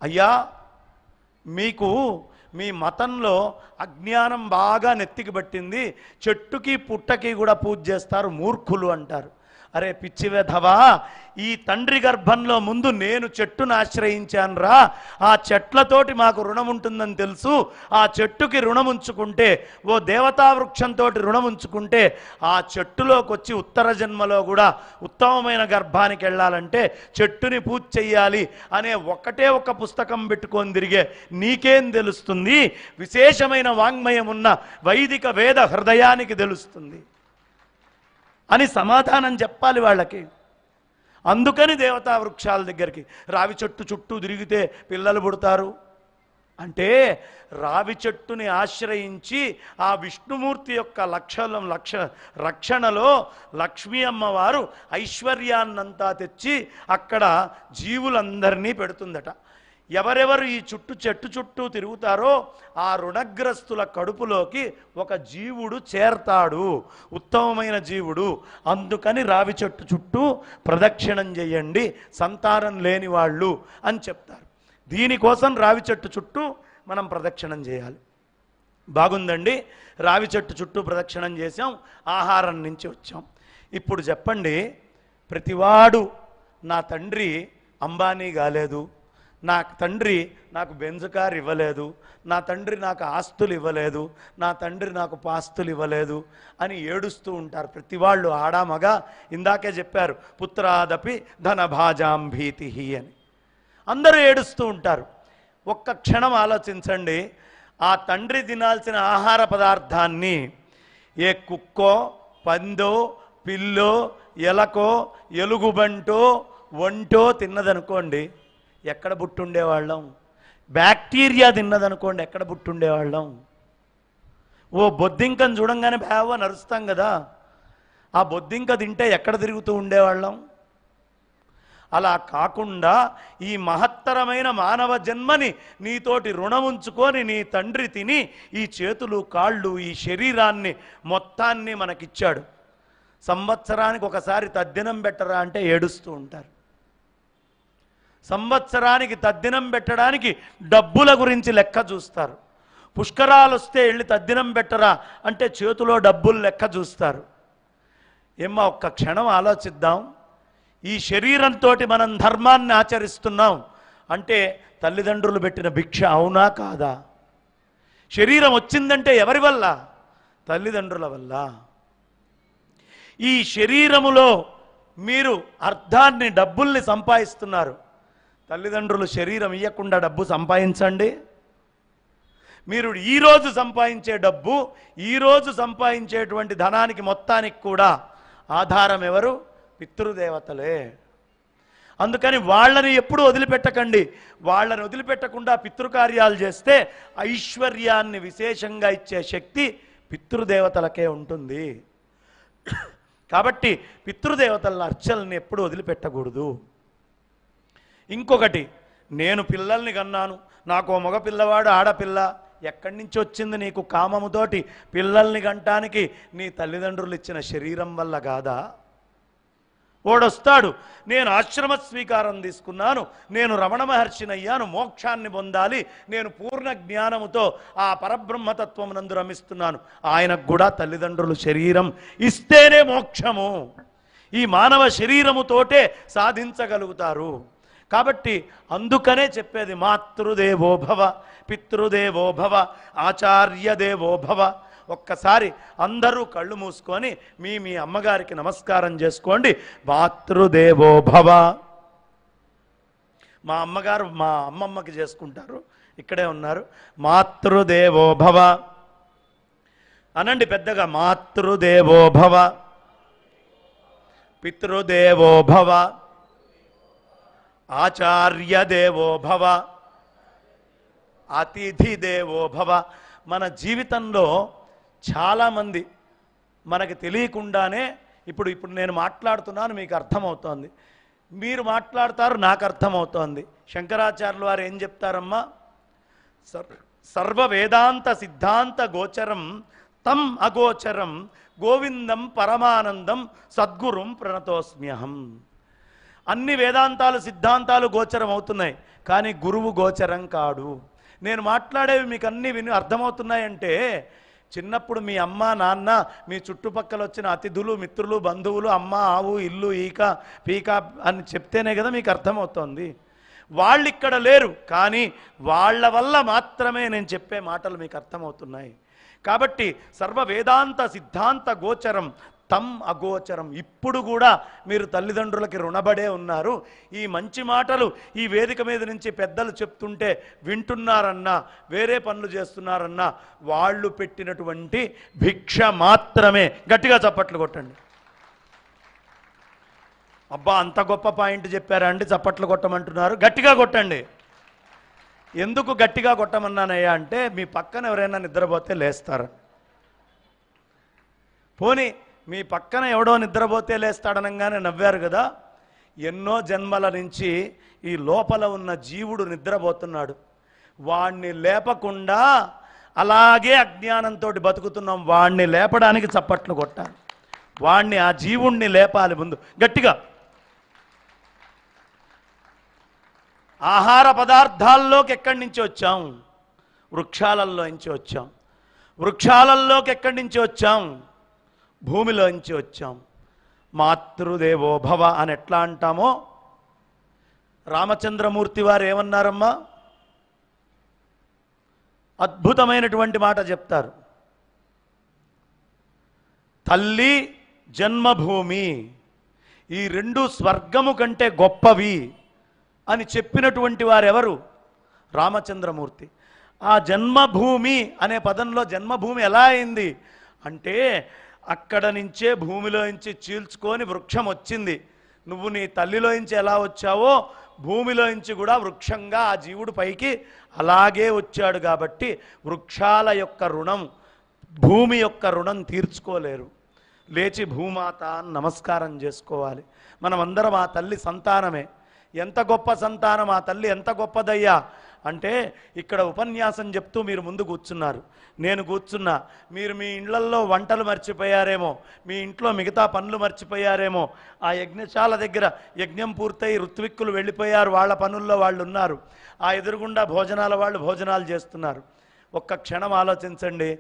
అయ్యా, మీకు మీ మతంలో అజ్ఞానం బాగా నెత్తికి పట్టింది, చెట్టుకి పుట్టకి కూడా పూజ చేస్తారు, మూర్ఖులు అంటారు. అరే పిచ్చి వెధవా, ఈ తండ్రి గర్భంలో ముందు నేను చెట్టును ఆశ్రయించాను రా. ఆ చెట్లతోటి మాకు రుణం ఉంటుందని తెలుసు. ఆ చెట్టుకి రుణం ఉంచుకుంటే, ఓ దేవతా వృక్షంతో రుణం ఉంచుకుంటే ఆ చెట్టులోకి వచ్చి ఉత్తర జన్మలో కూడా ఉత్తమమైన గర్భానికి వెళ్ళాలంటే చెట్టుని పూజ చెయ్యాలి అనే ఒకటే ఒక పుస్తకం పెట్టుకొని తిరిగే నీకేం తెలుస్తుంది? విశేషమైన వాంగ్మయం ఉన్న వైదిక వేద హృదయానికి తెలుస్తుంది అని సమాధానం చెప్పాలి వాళ్ళకి. అందుకని దేవతా వృక్షాల దగ్గరికి, రావి చెట్టు చుట్టూ తిరిగితే పిల్లలు పుడతారు అంటే రావి చెట్టుని ఆశ్రయించి ఆ విష్ణుమూర్తి యొక్క రక్షణలో లక్ష్మీ అమ్మవారు ఐశ్వర్యాన్నంతా తెచ్చి అక్కడ జీవులందరినీ పెడుతుందట. ఎవరెవరు ఈ చెట్టు చుట్టూ తిరుగుతారో ఆ రుణగ్రస్తుల కడుపులోకి ఒక జీవుడు చేరతాడు, ఉత్తమమైన జీవుడు. అందుకని రావి చెట్టు చుట్టూ ప్రదక్షిణం చేయండి సంతానం లేని వాళ్ళు అని చెప్తారు. దీనికోసం రావి చెట్టు చుట్టూ మనం ప్రదక్షిణం చేయాలి. బాగుందండి, రావి చెట్టు చుట్టూ ప్రదక్షిణం చేసాం, ఆహారం నుంచి వచ్చాం. ఇప్పుడు చెప్పండి, ప్రతివాడు నా తండ్రి అంబానీ కాలేదు, నా తండ్రి నాకు బెంజ్ కార్ ఇవ్వలేదు, నా తండ్రి నాకు ఆస్తులు ఇవ్వలేదు, నా తండ్రి నాకు పాస్తులు ఇవ్వలేదు అని ఏడుస్తూ ఉంటారు ప్రతి వాళ్ళు, ఆడా మగ. ఇందాకే చెప్పారు పుత్రాదపి ధనభాజాం భీతి అని. అందరూ ఏడుస్తూ ఉంటారు. ఒక్క క్షణం ఆలోచించండి, ఆ తండ్రి తినాల్సిన ఆహార పదార్థాన్ని ఏ కుక్కో పందో పిల్లో ఎలకో ఎలుగుబంటో ఒంటో తిన్నదనుకోండి, ఎక్కడ పుట్టుండేవాళ్ళం? బ్యాక్టీరియా తిన్నదనుకోండి, ఎక్కడ పుట్టుండేవాళ్ళం? ఓ బొద్దింకను చూడంగానే భేవ నరుస్తాం కదా, ఆ బొద్దింక తింటే ఎక్కడ తిరుగుతూ ఉండేవాళ్ళం? అలా కాకుండా ఈ మహత్తరమైన మానవ జన్మని నీతోటి రుణముంచుకొని నీ తండ్రి తిని ఈ చేతులు కాళ్ళు ఈ శరీరాన్ని మొత్తాన్ని మనకిచ్చాడు. సంవత్సరానికి ఒకసారి తద్దినం పెట్టరా అంటే ఏడుస్తూ ఉంటారు. సంవత్సరానికి తద్దినం పెట్టడానికి డబ్బుల గురించి లెక్క చూస్తారు. పుష్కరాలు వస్తే వెళ్ళి తద్దినం పెట్టరా అంటే చేతిలో డబ్బులు లెక్క చూస్తారు. ఏమ్మా ఒక్క క్షణం ఆలోచిద్దాం. ఈ శరీరంతో మనం ధర్మాన్ని ఆచరిస్తున్నాం అంటే తల్లిదండ్రులు పెట్టిన భిక్ష అవునా కాదా? శరీరం వచ్చిందంటే ఎవరి వల్ల? తల్లిదండ్రుల వల్ల. ఈ శరీరములో మీరు అర్థాన్ని డబ్బుల్ని సంపాదిస్తున్నారు. తల్లిదండ్రులు శరీరం ఇవ్వకుండా డబ్బు సంపాదించండి. మీరు ఈరోజు సంపాదించే డబ్బు, ఈరోజు సంపాదించేటువంటి ధనానికి మొత్తానికి కూడా ఆధారం ఎవరు? పితృదేవతలే. అందుకని వాళ్ళని ఎప్పుడు వదిలిపెట్టకండి. వాళ్ళని వదిలిపెట్టకుండా పితృకార్యాలు చేస్తే ఐశ్వర్యాన్ని విశేషంగా ఇచ్చే శక్తి పితృదేవతలకే ఉంటుంది. కాబట్టి పితృదేవతల అర్చనల్ని ఎప్పుడు వదిలిపెట్టకూడదు. ఇంకొకటి, నేను పిల్లల్ని కన్నాను, నాకు మగ పిల్లవాడు ఆడపిల్ల, ఎక్కడి నుంచి వచ్చింది నీకు కామముతోటి పిల్లల్ని కంటానికి? నీ తల్లిదండ్రులు ఇచ్చిన శరీరం వల్ల కాదా? వాడొస్తాడు, నేను ఆశ్రమ స్వీకారం తీసుకున్నాను, నేను రమణ మహర్షిని అయ్యాను, మోక్షాన్ని పొందాలి, నేను పూర్ణ జ్ఞానముతో ఆ పరబ్రహ్మతత్వం నందు రమిస్తున్నాను. ఆయనకు కూడా తల్లిదండ్రులు శరీరం ఇస్తేనే మోక్షము. ఈ మానవ శరీరముతోటే సాధించగలుగుతారు. కాబట్టి అందుకనే చెప్పేది మాతృదేవోభవ పితృదేవోభవ ఆచార్యదేవోభవ. ఒక్కసారి అందరూ కళ్ళు మూసుకొని మీ అమ్మగారికి నమస్కారం చేసుకోండి. మాతృదేవోభవ. మా అమ్మగారు మా అమ్మమ్మకి చేసుకుంటారు, ఇక్కడే ఉన్నారు. మాతృదేవోభవ అనండి పెద్దగా. మాతృదేవోభవ పితృదేవోభవ ఆచార్యదేవోభవ అతిథి దేవోభవ. మన జీవితంలో చాలామంది మనకి తెలియకుండానే ఇప్పుడు నేను మాట్లాడుతున్నాను, మీకు అర్థమవుతోంది, మీరు మాట్లాడతారు, నాకు అర్థమవుతోంది. శంకరాచార్యులు వారు ఏం చెప్తారమ్మా? సర్వ వేదాంత సిద్ధాంత గోచరం తం అగోచరం గోవిందం పరమానందం సద్గురుం ప్రణతోస్మ్యహం. అన్ని వేదాంతాలు సిద్ధాంతాలు గోచరం అవుతున్నాయి, కానీ గురువు గోచరం కాడు. నేను మాట్లాడేవి మీకు అన్నీ అర్థమవుతున్నాయంటే చిన్నప్పుడు మీ అమ్మ నాన్న మీ చుట్టుపక్కల వచ్చిన అతిథులు మిత్రులు బంధువులు అమ్మ ఆవు ఇల్లు ఈక పీక అని చెప్తేనే కదా మీకు అర్థమవుతోంది. వాళ్ళు ఇక్కడ లేరు, కానీ వాళ్ళ వల్ల మాత్రమే నేను చెప్పే మాటలు మీకు అర్థమవుతున్నాయి. కాబట్టి సర్వ వేదాంత సిద్ధాంత గోచరం తం అగోచరం. ఇప్పుడు కూడా మీరు తల్లిదండ్రులకి రుణపడే ఉన్నారు. ఈ మంచి మాటలు ఈ వేదిక మీద నుంచి పెద్దలు చెప్తుంటే వింటున్నారన్నా వేరే పనులు చేస్తున్నారన్నా వాళ్ళు పెట్టినటువంటి భిక్ష మాత్రమే. గట్టిగా చప్పట్లు కొట్టండి. అబ్బా అంత గొప్ప పాయింట్ చెప్పారా అండి, చప్పట్లు కొట్టమంటున్నారు. గట్టిగా కొట్టండి. ఎందుకు గట్టిగా కొట్టమన్నానయ్యా అంటే మీ పక్కన ఎవరైనా నిద్రపోతే లేస్తారు. పోనీ మీ పక్కన ఎవడో నిద్రపోతే లేస్తాడనగానే నవ్వారు కదా. ఎన్నో జన్మల నుంచి ఈ లోపల ఉన్న జీవుడు నిద్రపోతున్నాడు, వాణ్ణి లేపకుండా అలాగే అజ్ఞానంతో బతుకుతున్నాం. వాణ్ణి లేపడానికి చప్పట్లు కొట్టాలి. వాణ్ణి ఆ జీవుణ్ణి లేపాలి ముందు గట్టిగా. ఆహార పదార్థాల్లోకి ఎక్కడి నుంచి వచ్చాం? వృక్షాలలో నుంచి వచ్చాం. వృక్షాలలోకి ఎక్కడి నుంచి వచ్చాం? భూమిలోంచి వచ్చాం. మాతృదేవోభవ అని ఎట్లా అంటామో రామచంద్రమూర్తి వారు ఏమన్నారమ్మా? అద్భుతమైనటువంటి మాట చెప్తారు. తల్లి, జన్మభూమి ఈ రెండు స్వర్గము కంటే గొప్పవి అని చెప్పినటువంటి వారెవరు? రామచంద్రమూర్తి. ఆ జన్మభూమి అనే పదంలో జన్మభూమి ఎలా అయింది అంటే, అక్కడ నుంచే భూమిలోంచి చీల్చుకొని వృక్షం వచ్చింది. నువ్వు నీ తల్లిలోంచి ఎలా వచ్చావో భూమిలోంచి కూడా వృక్షంగా ఆ జీవుడు పైకి అలాగే వచ్చాడు. కాబట్టి వృక్షాల యొక్క రుణం, భూమి యొక్క రుణం తీర్చుకోలేరు. లేచి భూమాత అని నమస్కారం చేసుకోవాలి. మనమందరం ఆ తల్లి సంతానమే. ఎంత గొప్ప సంతానం ఆ తల్లి, ఎంత గొప్పదయ్యా అంటే, ఇక్కడ ఉపన్యాసం చెప్తూ మీరు ముందు కూర్చున్నారు, నేను కూర్చున్నా. మీరు మీ ఇళ్లల్లో వంటలు మర్చిపోయారేమో, మీ ఇంట్లో మిగతా పనులు మర్చిపోయారేమో. ఆ యజ్ఞశాల దగ్గర యజ్ఞం పూర్తయి ఋత్విక్కులు వెళ్ళిపోయారు, వాళ్ళ పనుల్లో వాళ్ళు ఉన్నారు. ఆ ఎదురుగుండా భోజనాల వాళ్ళు భోజనాలు చేస్తున్నారు. ఒక్క క్షణం ఆలోచించండి.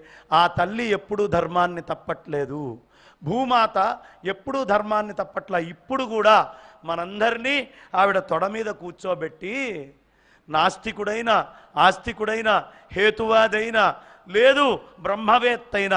ఆ తల్లి ఎప్పుడూ ధర్మాన్ని తప్పట్లేదు. భూమాత ఎప్పుడూ ధర్మాన్ని తప్పట్ల. ఇప్పుడు కూడా మనందరినీ ఆవిడ తొడ మీద కూర్చోబెట్టి, నాస్తికుడైన, ఆస్తికుడైన, హేతువాదైన, లేదు బ్రహ్మవేత్తైన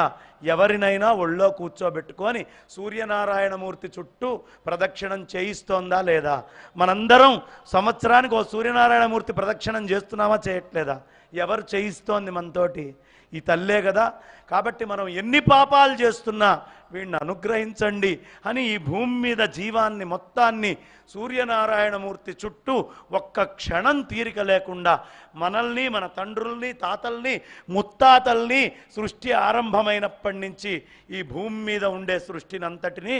ఎవరినైనా ఒళ్ళో కూర్చోబెట్టుకొని సూర్యనారాయణమూర్తి చుట్టూ ప్రదక్షిణం చేయిస్తోందా లేదా? మనందరం సంవత్సరానికి ఓ సూర్యనారాయణమూర్తి ప్రదక్షిణం చేస్తున్నామా, చేయట్లేదా? ఎవరు చేయిస్తోంది మనతోటి? ఈ తల్లే కదా. కాబట్టి మనం ఎన్ని పాపాలు చేస్తున్నా వీడిని అనుగ్రహించండి అని ఈ భూమి మీద జీవాన్ని మొత్తాన్ని సూర్యనారాయణమూర్తి చుట్టూ ఒక్క క్షణం తీరిక లేకుండా మనల్ని, మన తండ్రుల్ని, తాతల్ని, ముత్తాతల్ని సృష్టి ఆరంభమైనప్పటి నుంచి ఈ భూమి మీద ఉండే సృష్టినంతటినీ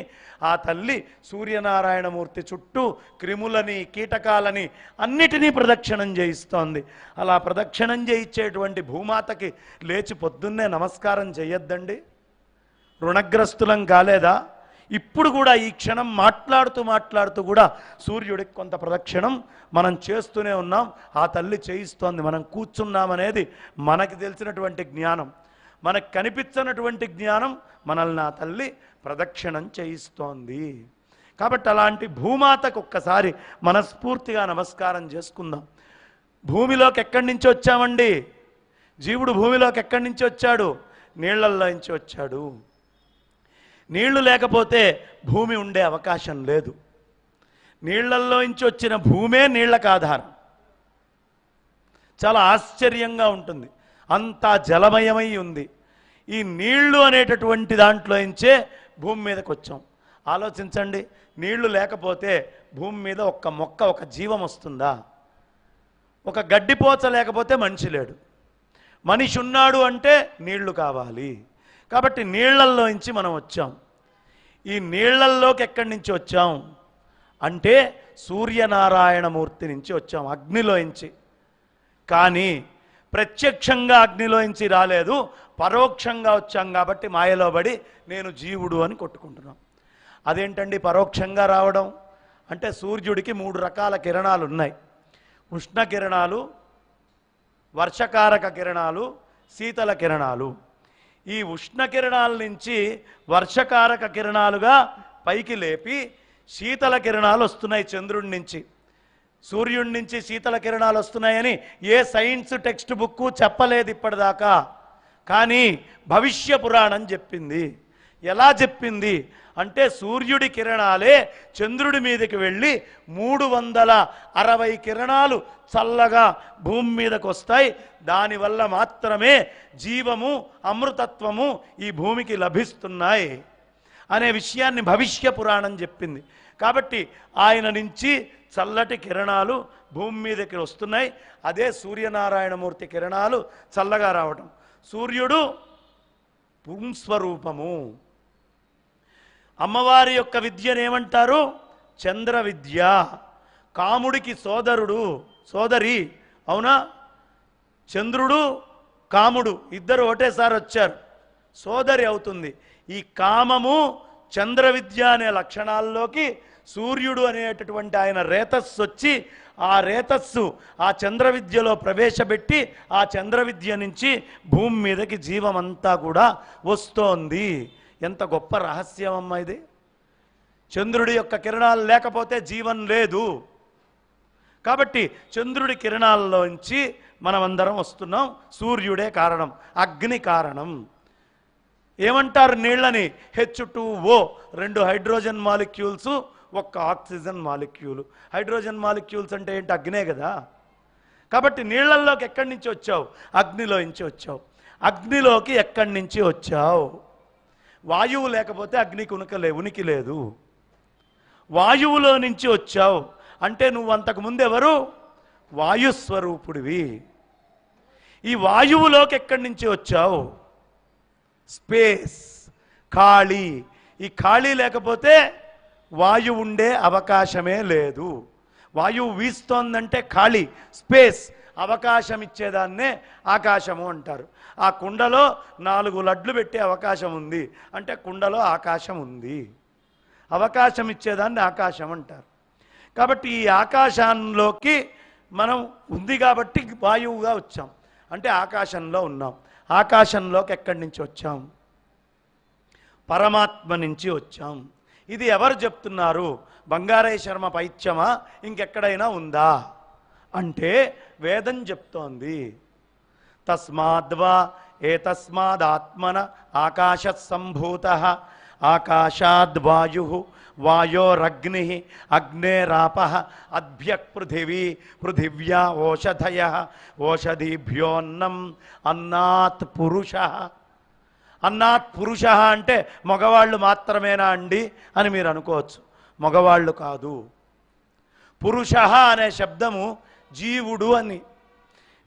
ఆ తల్లి సూర్యనారాయణమూర్తి చుట్టూ క్రిములని, కీటకాలని అన్నిటినీ ప్రదక్షిణం చేయిస్తోంది. అలా ప్రదక్షిణం చేయించేటువంటి భూమాతకి లేచి పొద్దున్నే నమస్కారం చేయొద్దండి? రుణగ్రస్తులం కాలేదా? ఇప్పుడు కూడా ఈ క్షణం మాట్లాడుతూ కూడా సూర్యుడికి కొంత ప్రదక్షిణం మనం చేస్తూనే ఉన్నాం. ఆ తల్లి చేయిస్తోంది. మనం కూర్చున్నామనేది మనకి తెలిసినటువంటి జ్ఞానం, మనకు కనిపించినటువంటి జ్ఞానం. మనల్ని ఆ తల్లి ప్రదక్షిణం చేయిస్తోంది. కాబట్టి అలాంటి భూమాతకు ఒక్కసారి మనస్ఫూర్తిగా నమస్కారం చేసుకుందాం. భూమిలోకి ఎక్కడి నుంచి వచ్చామండి? జీవుడు భూమిలోకి ఎక్కడి నుంచి వచ్చాడు? నీళ్లల్లో నుంచి వచ్చాడు. నీళ్లు లేకపోతే భూమి ఉండే అవకాశం లేదు. నీళ్లల్లో నుంచి వచ్చిన భూమే నీళ్లకు ఆధారం. చాలా ఆశ్చర్యంగా ఉంటుంది. అంతా జలమయమై ఉంది. ఈ నీళ్లు అనేటటువంటి దాంట్లో నుంచే భూమి మీదకి వచ్చాం. ఆలోచించండి, నీళ్లు లేకపోతే భూమి మీద ఒక్క మొక్క, ఒక జీవం వస్తుందా? ఒక గడ్డిపోచ లేకపోతే మనిషి లేడు. మనిషి ఉన్నాడు అంటే నీళ్లు కావాలి. కాబట్టి నీళ్లల్లో నుంచి మనం వచ్చాం. ఈ నీళ్లల్లోకి ఎక్కడి నుంచి వచ్చాం అంటే సూర్యనారాయణమూర్తి నుంచి వచ్చాం, అగ్నిలోంచి. కానీ ప్రత్యక్షంగా అగ్నిలోంచి రాలేదు, పరోక్షంగా వచ్చాం. కాబట్టి మాయలో పడి నేను జీవుడు అని కొట్టుకుంటున్నాం. అదేంటండి పరోక్షంగా రావడం అంటే? సూర్యుడికి 3 రకాల కిరణాలు ఉన్నాయి. ఉష్ణ కిరణాలు, వర్షకారక కిరణాలు, శీతల కిరణాలు. ఈ ఉష్ణ కిరణాల నుంచి వర్షకారక కిరణాలుగా పైకి లేపి శీతల కిరణాలు వస్తున్నాయి చంద్రుడి నుంచి. సూర్యుడి నుంచి శీతల కిరణాలు వస్తున్నాయని ఏ సైన్స్ టెక్స్ట్ బుక్ చెప్పలేదు ఇప్పటిదాకా. కానీ భవిష్య పురాణం చెప్పింది. ఎలా చెప్పింది అంటే, సూర్యుడి కిరణాలే చంద్రుడి మీదకి వెళ్ళి 360 కిరణాలు చల్లగా భూమి మీదకి వస్తాయి. దానివల్ల మాత్రమే జీవము, అమృతత్వము ఈ భూమికి లభిస్తున్నాయి అనే విషయాన్ని భవిష్య పురాణం చెప్పింది. కాబట్టి ఆయన నుంచి చల్లటి కిరణాలు భూమి మీదకి వస్తున్నాయి. అదే సూర్యనారాయణమూర్తి కిరణాలు చల్లగా రావటం. సూర్యుడు పుంస్వరూపము. అమ్మవారి యొక్క విద్యను ఏమంటారు? చంద్ర విద్య. కాముడికి సోదరుడు, సోదరి. అవునా? చంద్రుడు, కాముడు ఇద్దరు ఒకటేసారి వచ్చారు, సోదరి అవుతుంది. ఈ కామము, చంద్ర విద్య అనే లక్షణాల్లోకి సూర్యుడు అనేటటువంటి ఆయన రేతస్సు వచ్చి, ఆ రేతస్సు ఆ చంద్ర విద్యలో ప్రవేశపెట్టి, ఆ చంద్ర విద్య నుంచి భూమి మీదకి జీవమంతా కూడా వస్తోంది. ఎంత గొప్ప రహస్యం అమ్మా ఇది! చంద్రుడి యొక్క కిరణాలు లేకపోతే జీవం లేదు. కాబట్టి చంద్రుడి కిరణాల్లోంచి మనమందరం వస్తున్నాం. సూర్యుడే కారణం, అగ్ని కారణం. ఏమంటారు నీళ్ళని? H2O, 2 hydrogen molecules, 1 oxygen మాలిక్యూలు. Hydrogen molecules అంటే ఏంటి? అగ్నే కదా. కాబట్టి నీళ్ళల్లోకి ఎక్కడి నుంచి వచ్చావు? అగ్నిలో నుంచి వచ్చావు. అగ్నిలోకి ఎక్కడి నుంచి వచ్చావు? వాయువు లేకపోతే అగ్నికి ఉనికి లేదు. వాయువులో నుంచి వచ్చావు అంటే నువ్వు అంతకుముందు ఎవరు? వాయుస్వరూపుడివి. ఈ వాయువులోకి ఎక్కడి నుంచి వచ్చావు? స్పేస్, ఖాళీ. ఈ ఖాళీ లేకపోతే వాయువు ఉండే అవకాశమే లేదు. వాయువు వీస్తోందంటే ఖాళీ, స్పేస్, అవకాశం ఇచ్చేదాన్నే ఆకాశము అంటారు. ఆ కుండలో 4 లడ్లు పెట్టే అవకాశం ఉంది అంటే కుండలో ఆకాశం ఉంది. అవకాశం ఇచ్చేదాన్ని ఆకాశం అంటారు. కాబట్టి ఈ ఆకాశంలోకి మనం ఉంది కాబట్టి వాయువుగా వచ్చాం, అంటే ఆకాశంలో ఉన్నాం. ఆకాశంలోకి ఎక్కడి నుంచి వచ్చాం? పరమాత్మ నుంచి వచ్చాం. ఇది ఎవరు చెప్తున్నారు? బంగారయ్య శర్మ పైత్యమా, ఇంకెక్కడైనా ఉందా అంటే వేదం చెప్తోంది. తస్మాద్వా ఏతస్మాదాత్మన ఆకాశత్ సంభూతః ఆకాశాద్వాయు వాయోరగ్ని అగ్నేరాపః అద్భ్యక్ పృథివీ పృథివ్యా ఓషధయః ఓషధీభ్యోన్నం అన్నాత్ పురుషః. అన్నాత్ పురుషః అంటే మగవాళ్ళు మాత్రమేనా అండి అని మీరు అనుకోవచ్చు. మగవాళ్ళు కాదు. పురుషః అనే శబ్దము జీవుడు అని.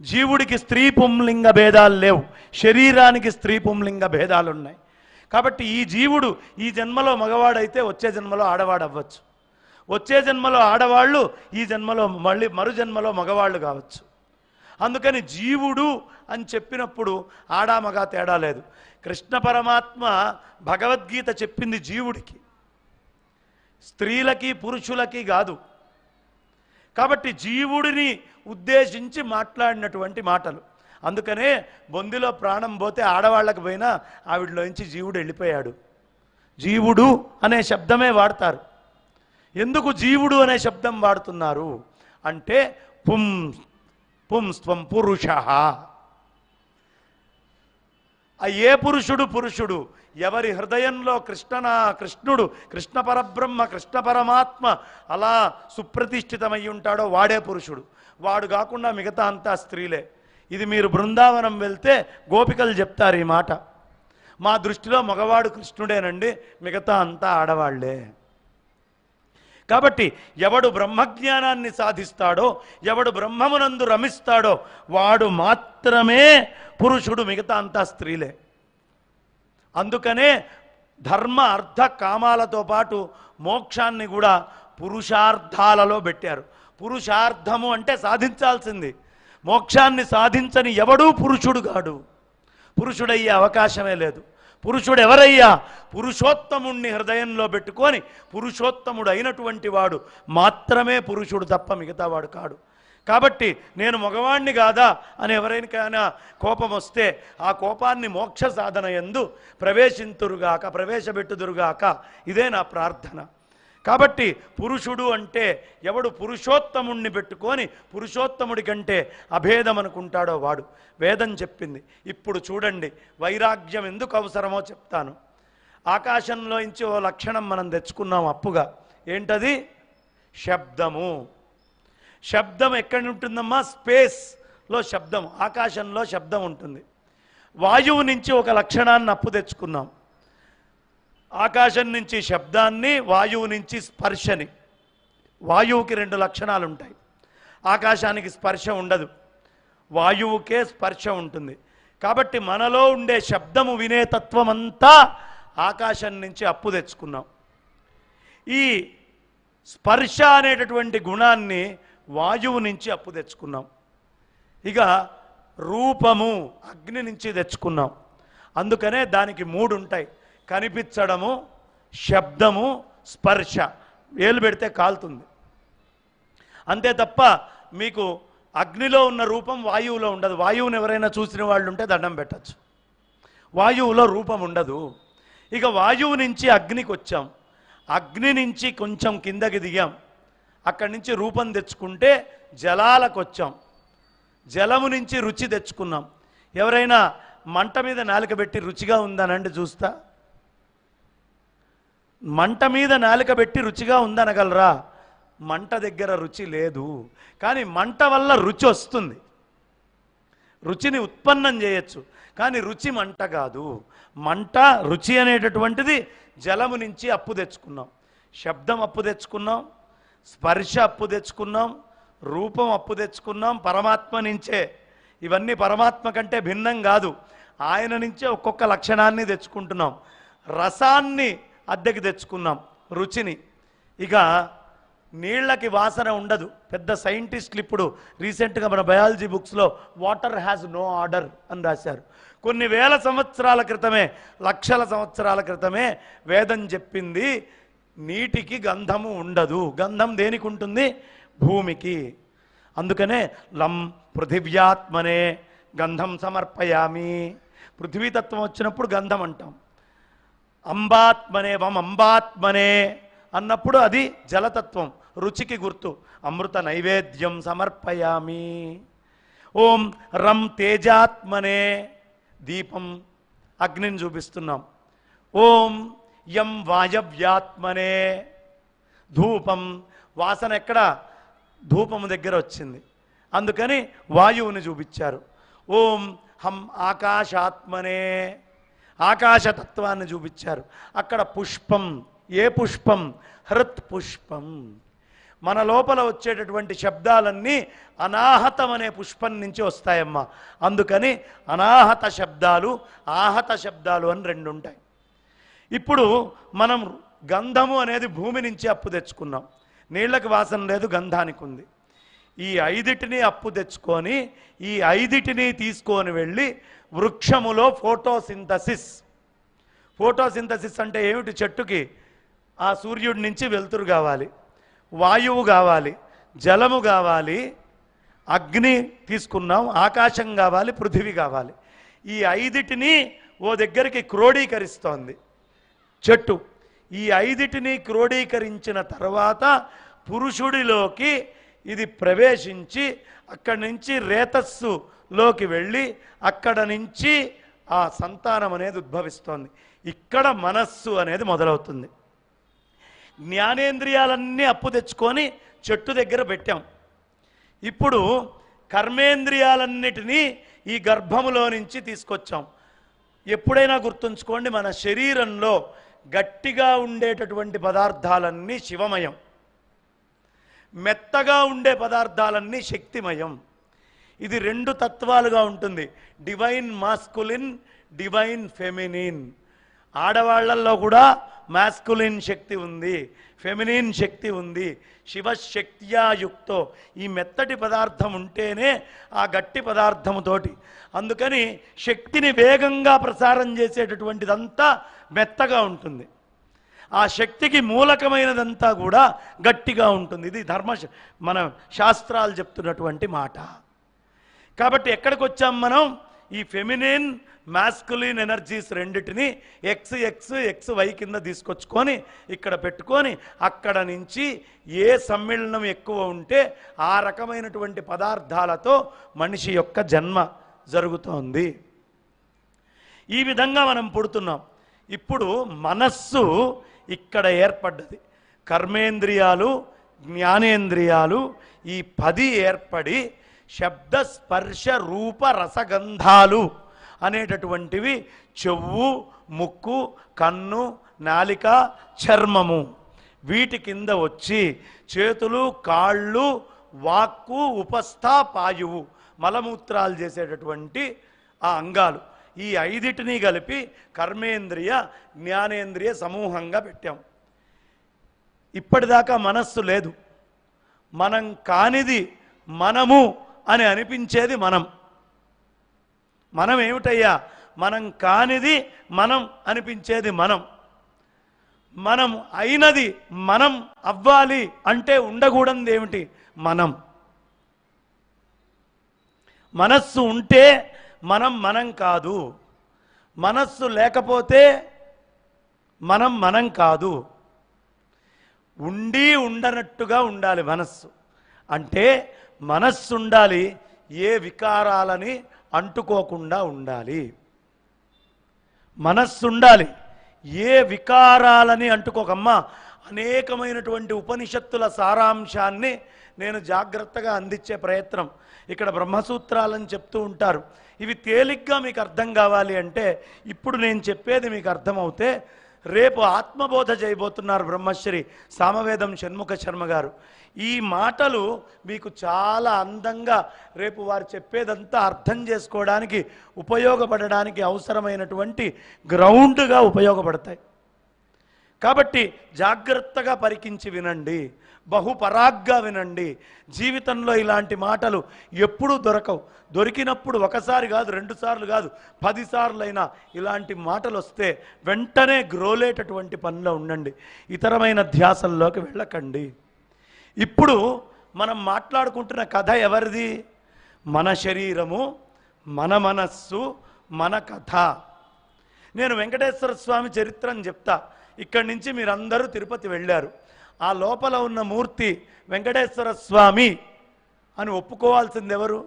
జీవుడికి స్త్రీ పుంలింగ భేదాలు లేవు, శరీరానికి స్త్రీ పుంలింగ భేదాలు ఉన్నాయి. కాబట్టి ఈ జీవుడు ఈ జన్మలో మగవాడైతే వచ్చే జన్మలో ఆడవాడు అవ్వచ్చు, వచ్చే జన్మలో ఆడవాళ్ళు ఈ జన్మలో మళ్ళీ మరు జన్మలో మగవాళ్ళు కావచ్చు. అందుకని జీవుడు అని చెప్పినప్పుడు ఆడా మగ తేడా లేదు. కృష్ణ పరమాత్మ భగవద్గీత చెప్పింది జీవుడికి, స్త్రీలకి పురుషులకి కాదు. కాబట్టి జీవుడిని ఉద్దేశించి మాట్లాడినటువంటి మాటలు. అందుకనే బొందిలో ప్రాణం పోతే ఆడవాళ్ళకి పోయినా ఆవిడలోంచి జీవుడు వెళ్ళిపోయాడు. జీవుడు అనే శబ్దమే వాడతారు. ఎందుకు జీవుడు అనే శబ్దం వాడుతున్నారు అంటే పుంస్త్వం పురుషః. ఏ పురుషుడు? పురుషుడు ఎవరి హృదయంలో కృష్ణుడు, కృష్ణ పరబ్రహ్మ, కృష్ణ పరమాత్మ అలా సుప్రతిష్ఠితమై ఉంటాడో వాడే పురుషుడు. వాడు కాకుండా మిగతా అంతా స్త్రీలే. ఇది మీరు బృందావనం వెళ్తే గోపికలు చెప్తారు ఈ మాట. మా దృష్టిలో మగవాడు కృష్ణుడేనండి, మిగతా అంతా ఆడవాళ్లే. కాబట్టి ఎవడు బ్రహ్మజ్ఞానాన్ని సాధిస్తాడో, ఎవడు బ్రహ్మమునందు రమిస్తాడో వాడు మాత్రమే పురుషుడు, మిగతా అంతా స్త్రీలే. అందుకనే ధర్మ అర్థ కామాలతో పాటు మోక్షాన్ని కూడా పురుషార్థాలలో పెట్టారు. పురుషార్థము అంటే సాధించాల్సింది. మోక్షాన్ని సాధించని ఎవడూ పురుషుడు కాడు, పురుషుడయ్యే అవకాశమే లేదు. పురుషుడు ఎవరయ్యా? పురుషోత్తముణ్ణి హృదయంలో పెట్టుకొని పురుషోత్తముడు అయినటువంటి వాడు మాత్రమే పురుషుడు, తప్ప మిగతా వాడు కాడు. కాబట్టి నేను మగవాణ్ణి కాదా అని ఎవరైనా కోపం వస్తే ఆ కోపాన్ని మోక్ష సాధన యందు ప్రవేశపెట్టుదురుగాక. ఇదే నా ప్రార్థన. కాబట్టి పురుషుడు అంటే ఎవడు పురుషోత్తముణ్ణి పెట్టుకొని పురుషోత్తముడి కంటే అభేదం అనుకుంటాడో వాడు. వేదం చెప్పింది. ఇప్పుడు చూడండి, వైరాగ్యం ఎందుకు అవసరమో చెప్తాను. ఆకాశంలోంచి ఓ లక్షణం మనం తెచ్చుకున్నాం అప్పుగా. ఏంటది? శబ్దము. శబ్దం ఎక్కడి ఉంటుందమ్మా? స్పేస్లో శబ్దం, ఆకాశంలో శబ్దం ఉంటుంది. వాయువు నుంచి ఒక లక్షణాన్ని అప్పు తెచ్చుకున్నాం. ఆకాశం నుంచి శబ్దాన్ని, వాయువు నుంచి స్పర్శని. వాయువుకి 2 లక్షణాలు ఉంటాయి. ఆకాశానికి స్పర్శ ఉండదు, వాయువుకే స్పర్శ ఉంటుంది. కాబట్టి మనలో ఉండే శబ్దము వినే తత్వం అంతా ఆకాశం నుంచి అప్పు తెచ్చుకున్నాం. ఈ స్పర్శ అనేటటువంటి గుణాన్ని వాయువు నుంచి అప్పు తెచ్చుకున్నాం. ఇక రూపము అగ్ని నుంచి తెచ్చుకున్నాం. అందుకనే దానికి 3 ఉంటాయి: కనిపించడము, శబ్దము, స్పర్శ. వేలు పెడితే కాలుతుంది అంతే తప్ప మీకు అగ్నిలో ఉన్న రూపం వాయువులో ఉండదు. వాయువుని ఎవరైనా చూసిన వాళ్ళు ఉంటే దండం పెట్టచ్చు. వాయువులో రూపం ఉండదు. ఇక వాయువు నుంచి అగ్నికి వచ్చాం, అగ్ని నుంచి కొంచెం కిందకి దిగాం. అక్కడి నుంచి రూపం తెచ్చుకుంటే జలాలకు వచ్చాం. జలము నుంచి రుచి తెచ్చుకున్నాం. ఎవరైనా మంట మీద నాలుక పెట్టి రుచిగా ఉందనండి చూస్తా? మంట మీద నాలుక పెట్టి రుచిగా ఉందనగలరా? మంట దగ్గర రుచి లేదు, కానీ మంట వల్ల రుచి వస్తుంది. రుచిని ఉత్పన్నం చేయొచ్చు, కానీ రుచి మంట కాదు. మంట రుచి అనేటటువంటిది జలము నుంచి అప్పు తెచ్చుకున్నాం. శబ్దం అప్పు తెచ్చుకున్నాం, స్పర్శ అప్పు తెచ్చుకున్నాం, రూపం అప్పు తెచ్చుకున్నాం పరమాత్మ నుంచే. ఇవన్నీ పరమాత్మ కంటే భిన్నం కాదు, ఆయన నుంచే ఒక్కొక్క లక్షణాన్ని తెచ్చుకుంటున్నాం. రసాన్ని అద్దెకి తెచ్చుకున్నాం, రుచిని. ఇక నీళ్ళకి వాసన ఉండదు. పెద్ద సైంటిస్టులు ఇప్పుడు రీసెంట్గా మన బయాలజీ బుక్స్లో వాటర్ హ్యాస్ నో ఆర్డర్ అని రాశారు. కొన్ని వేల సంవత్సరాల క్రితమే, లక్షల సంవత్సరాల క్రితమే వేదం చెప్పింది నీటికి గంధము ఉండదు. గంధం దేనికి ఉంటుంది? భూమికి. అందుకనే లం పృథివ్యాత్మనే గంధం సమర్పయామి. పృథ్వీతత్వం వచ్చినప్పుడు గంధం అంటాం. అంబాత్మనే వం అంబాత్మనే అన్నప్పుడు అది జలతత్వం, రుచికి గుర్తు. అమృత నైవేద్యం సమర్పయామి. ఓం రం తేజాత్మనే దీపం, అగ్నిని చూపిస్తున్నాం. ఓం యం వాయవ్యాత్మనే ధూపం, వాసన ఎక్కడ? ధూపము దగ్గర వచ్చింది, అందుకని వాయువుని చూపించారు. ఓం హం ఆకాశాత్మనే ఆకాశతత్వాన్ని చూపించారు. అక్కడ పుష్పం, ఏ పుష్పం? హృత్ పుష్పం. మన లోపల వచ్చేటటువంటి శబ్దాలన్నీ అనాహతం అనే పుష్పం నుంచి వస్తాయమ్మా. అందుకని అనాహత శబ్దాలు, ఆహత శబ్దాలు అని రెండు ఉంటాయి. ఇప్పుడు మనం గంధము అనేది భూమి నుంచి అప్పు తెచ్చుకున్నాం. నీళ్ళకి వాసన లేదు, గంధానికి ఉంది. ఈ ఐదిటిని అప్పు తెచ్చుకొని ఈ ఐదిటిని తీసుకొని వెళ్ళి వృక్షములో ఫోటోసింథసిస్. ఫోటోసింథసిస్ అంటే ఏమిటి? చెట్టుకి ఆ సూర్యుడి నుంచి వెలుతురు కావాలి, వాయువు కావాలి, జలము కావాలి, అగ్ని తీసుకున్నాం, ఆకాశం కావాలి, పృథివీ కావాలి. ఈ ఐదిటిని ఓ దగ్గరికి క్రోడీకరిస్తోంది చెట్టు. ఈ ఐదిటిని క్రోడీకరించిన తర్వాత పురుషుడిలోకి ఇది ప్రవేశించి అక్కడి నుంచి రేతస్సులోకి వెళ్ళి అక్కడ నుంచి ఆ సంతానం అనేది ఉద్భవిస్తోంది. ఇక్కడ మనస్సు అనేది మొదలవుతుంది. జ్ఞానేంద్రియాలన్నీ అప్పు తెచ్చుకొని చెట్టు దగ్గర పెట్టాం. ఇప్పుడు కర్మేంద్రియాలన్నిటినీ ఈ గర్భములో నుంచి తీసుకొచ్చాం. ఎప్పుడైనా గుర్తుంచుకోండి, మన శరీరంలో గట్టిగా ఉండేటటువంటి పదార్థాలన్నీ శివమయం, మెత్తగా ఉండే పదార్థాలన్నీ శక్తిమయం. ఇది రెండు తత్వాలుగా ఉంటుంది, డివైన్ మాస్కులిన్, డివైన్ ఫెమినిన్. ఆడవాళ్లలో కూడా మాస్కులిన్ శక్తి ఉంది, ఫెమినిన్ శక్తి ఉంది. శివశక్త్యా యుక్తో ఈ మెత్తటి పదార్థం ఉంటేనే ఆ గట్టి పదార్థముతోటి. అందుకని శక్తిని వేగంగా ప్రసారం చేసేటటువంటిదంతా మెత్తగా ఉంటుంది, ఆ శక్తికి మూలకమైనదంతా కూడా గట్టిగా ఉంటుంది. ఇది మన శాస్త్రాలు చెప్తున్నటువంటి మాట. కాబట్టి ఎక్కడికి వచ్చాం మనం? ఈ ఫెమినిన్ మాస్కులిన్ ఎనర్జీస్ రెండిటిని ఎక్స్ ఎక్స్ ఎక్స్ వై కింద తీసుకొచ్చుకొని ఇక్కడ పెట్టుకొని అక్కడ నుంచి ఏ సమ్మేళనం ఎక్కువ ఉంటే ఆ రకమైనటువంటి పదార్థాలతో మనిషి యొక్క జన్మ జరుగుతోంది. ఈ విధంగా మనం పుడుతున్నాం. ఇప్పుడు మనస్సు ఇక్కడ ఏర్పడ్డది. కర్మేంద్రియాలు, జ్ఞానేంద్రియాలు ఈ 10 ఏర్పడి శబ్ద స్పర్శ రూప రసగంధాలు అనేటటువంటివి చెవు, ముక్కు, కన్ను, నాలిక, చర్మము వీటి కింద వచ్చి చేతులు, కాళ్ళు, వాక్కు, ఉపస్థ, పాయువు మలమూత్రాలు చేసేటటువంటి ఆ అంగాలు, ఈ ఐదిటిని కలిపి కర్మేంద్రియ జ్ఞానేంద్రియ సమూహంగా పెట్టాం. ఇప్పటిదాకా మనస్సు లేదు. మనం కానిది మనము అని అనిపించేది మనం ఏమిటయ్యా? మనం కానిది మనం అనిపించేది మనం అయినది మనం అవ్వాలి అంటే ఉండకూడదు ఏమిటి? మనస్సు ఉంటే మనం కాదు, మనస్సు లేకపోతే మనం కాదు. ఉండి ఉండనట్టుగా ఉండాలి మనస్సు. అంటే మనస్సు ఉండాలి, ఏ వికారాలని అంటుకోకుండా ఉండాలి. మనస్సు ఉండాలి, ఏ వికారాలని అంటుకోకమ్మా. అనేకమైనటువంటి ఉపనిషత్తుల సారాంశాన్ని నేను జాగ్రత్తగా అందించే ప్రయత్నం. ఇక్కడ బ్రహ్మసూత్రాలని చెప్తూ ఉంటారు. ఇవి తేలిగ్గా మీకు అర్థం కావాలి అంటే ఇప్పుడు నేను చెప్పేది మీకు అర్థమవుతే రేపు ఆత్మబోధ చేయబోతున్నారు బ్రహ్మశ్రీ సామవేదం షణ్ముఖ శర్మ గారు. ఈ మాటలు మీకు చాలా అందంగా రేపు వారు చెప్పేదంతా అర్థం చేసుకోవడానికి ఉపయోగపడడానికి అవసరమైనటువంటి గ్రౌండ్గా ఉపయోగపడతాయి. కాబట్టి జాగ్రత్తగా పరికించి వినండి, బహుపరాగ్గా వినండి. జీవితంలో ఇలాంటి మాటలు ఎప్పుడూ దొరకవు. దొరికినప్పుడు ఒకసారి కాదు, 2 సార్లు కాదు, 10 సార్లైనా ఇలాంటి మాటలు వస్తే వెంటనే గ్రోలేటటువంటి పనిలో ఉండండి, ఇతరమైన ధ్యాసల్లోకి వెళ్ళకండి. ఇప్పుడు మనం మాట్లాడుకుంటున్న కథ ఎవరిది? మన శరీరము, మన మనస్సు, మన కథ. నేను వెంకటేశ్వర స్వామి చరిత్రను చెప్తా. ఇక్కడి నుంచి మీరందరూ తిరుపతి వెళ్ళారు. ఆ లోపల ఉన్న మూర్తి వెంకటేశ్వర స్వామి అని ఒప్పుకోవాల్సింది ఎవరు?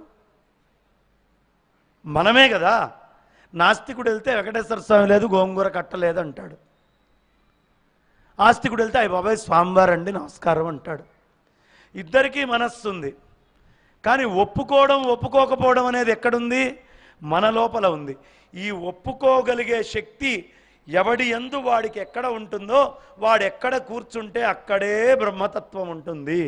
మనమే కదా. నాస్తికుడు వెళ్తే వెంకటేశ్వర స్వామి లేదు, గోంగూర కట్టలేదు అంటాడు. ఆస్తికుడు వెళ్తే అయ్య బాబాయ్ స్వామివారండి నమస్కారం అంటాడు. ఇద్దరికీ మనస్సు ఉంది, కానీ ఒప్పుకోవడం ఒప్పుకోకపోవడం అనేది ఎక్కడుంది? మన లోపల ఉంది. ఈ ఒప్పుకోగలిగే శక్తి ఎవడి యందు వాడికి ఎక్కడ ఉంటుందో వాడెక్కడ కూర్చుంటే అక్కడే బ్రహ్మతత్వం ఉంటుంది.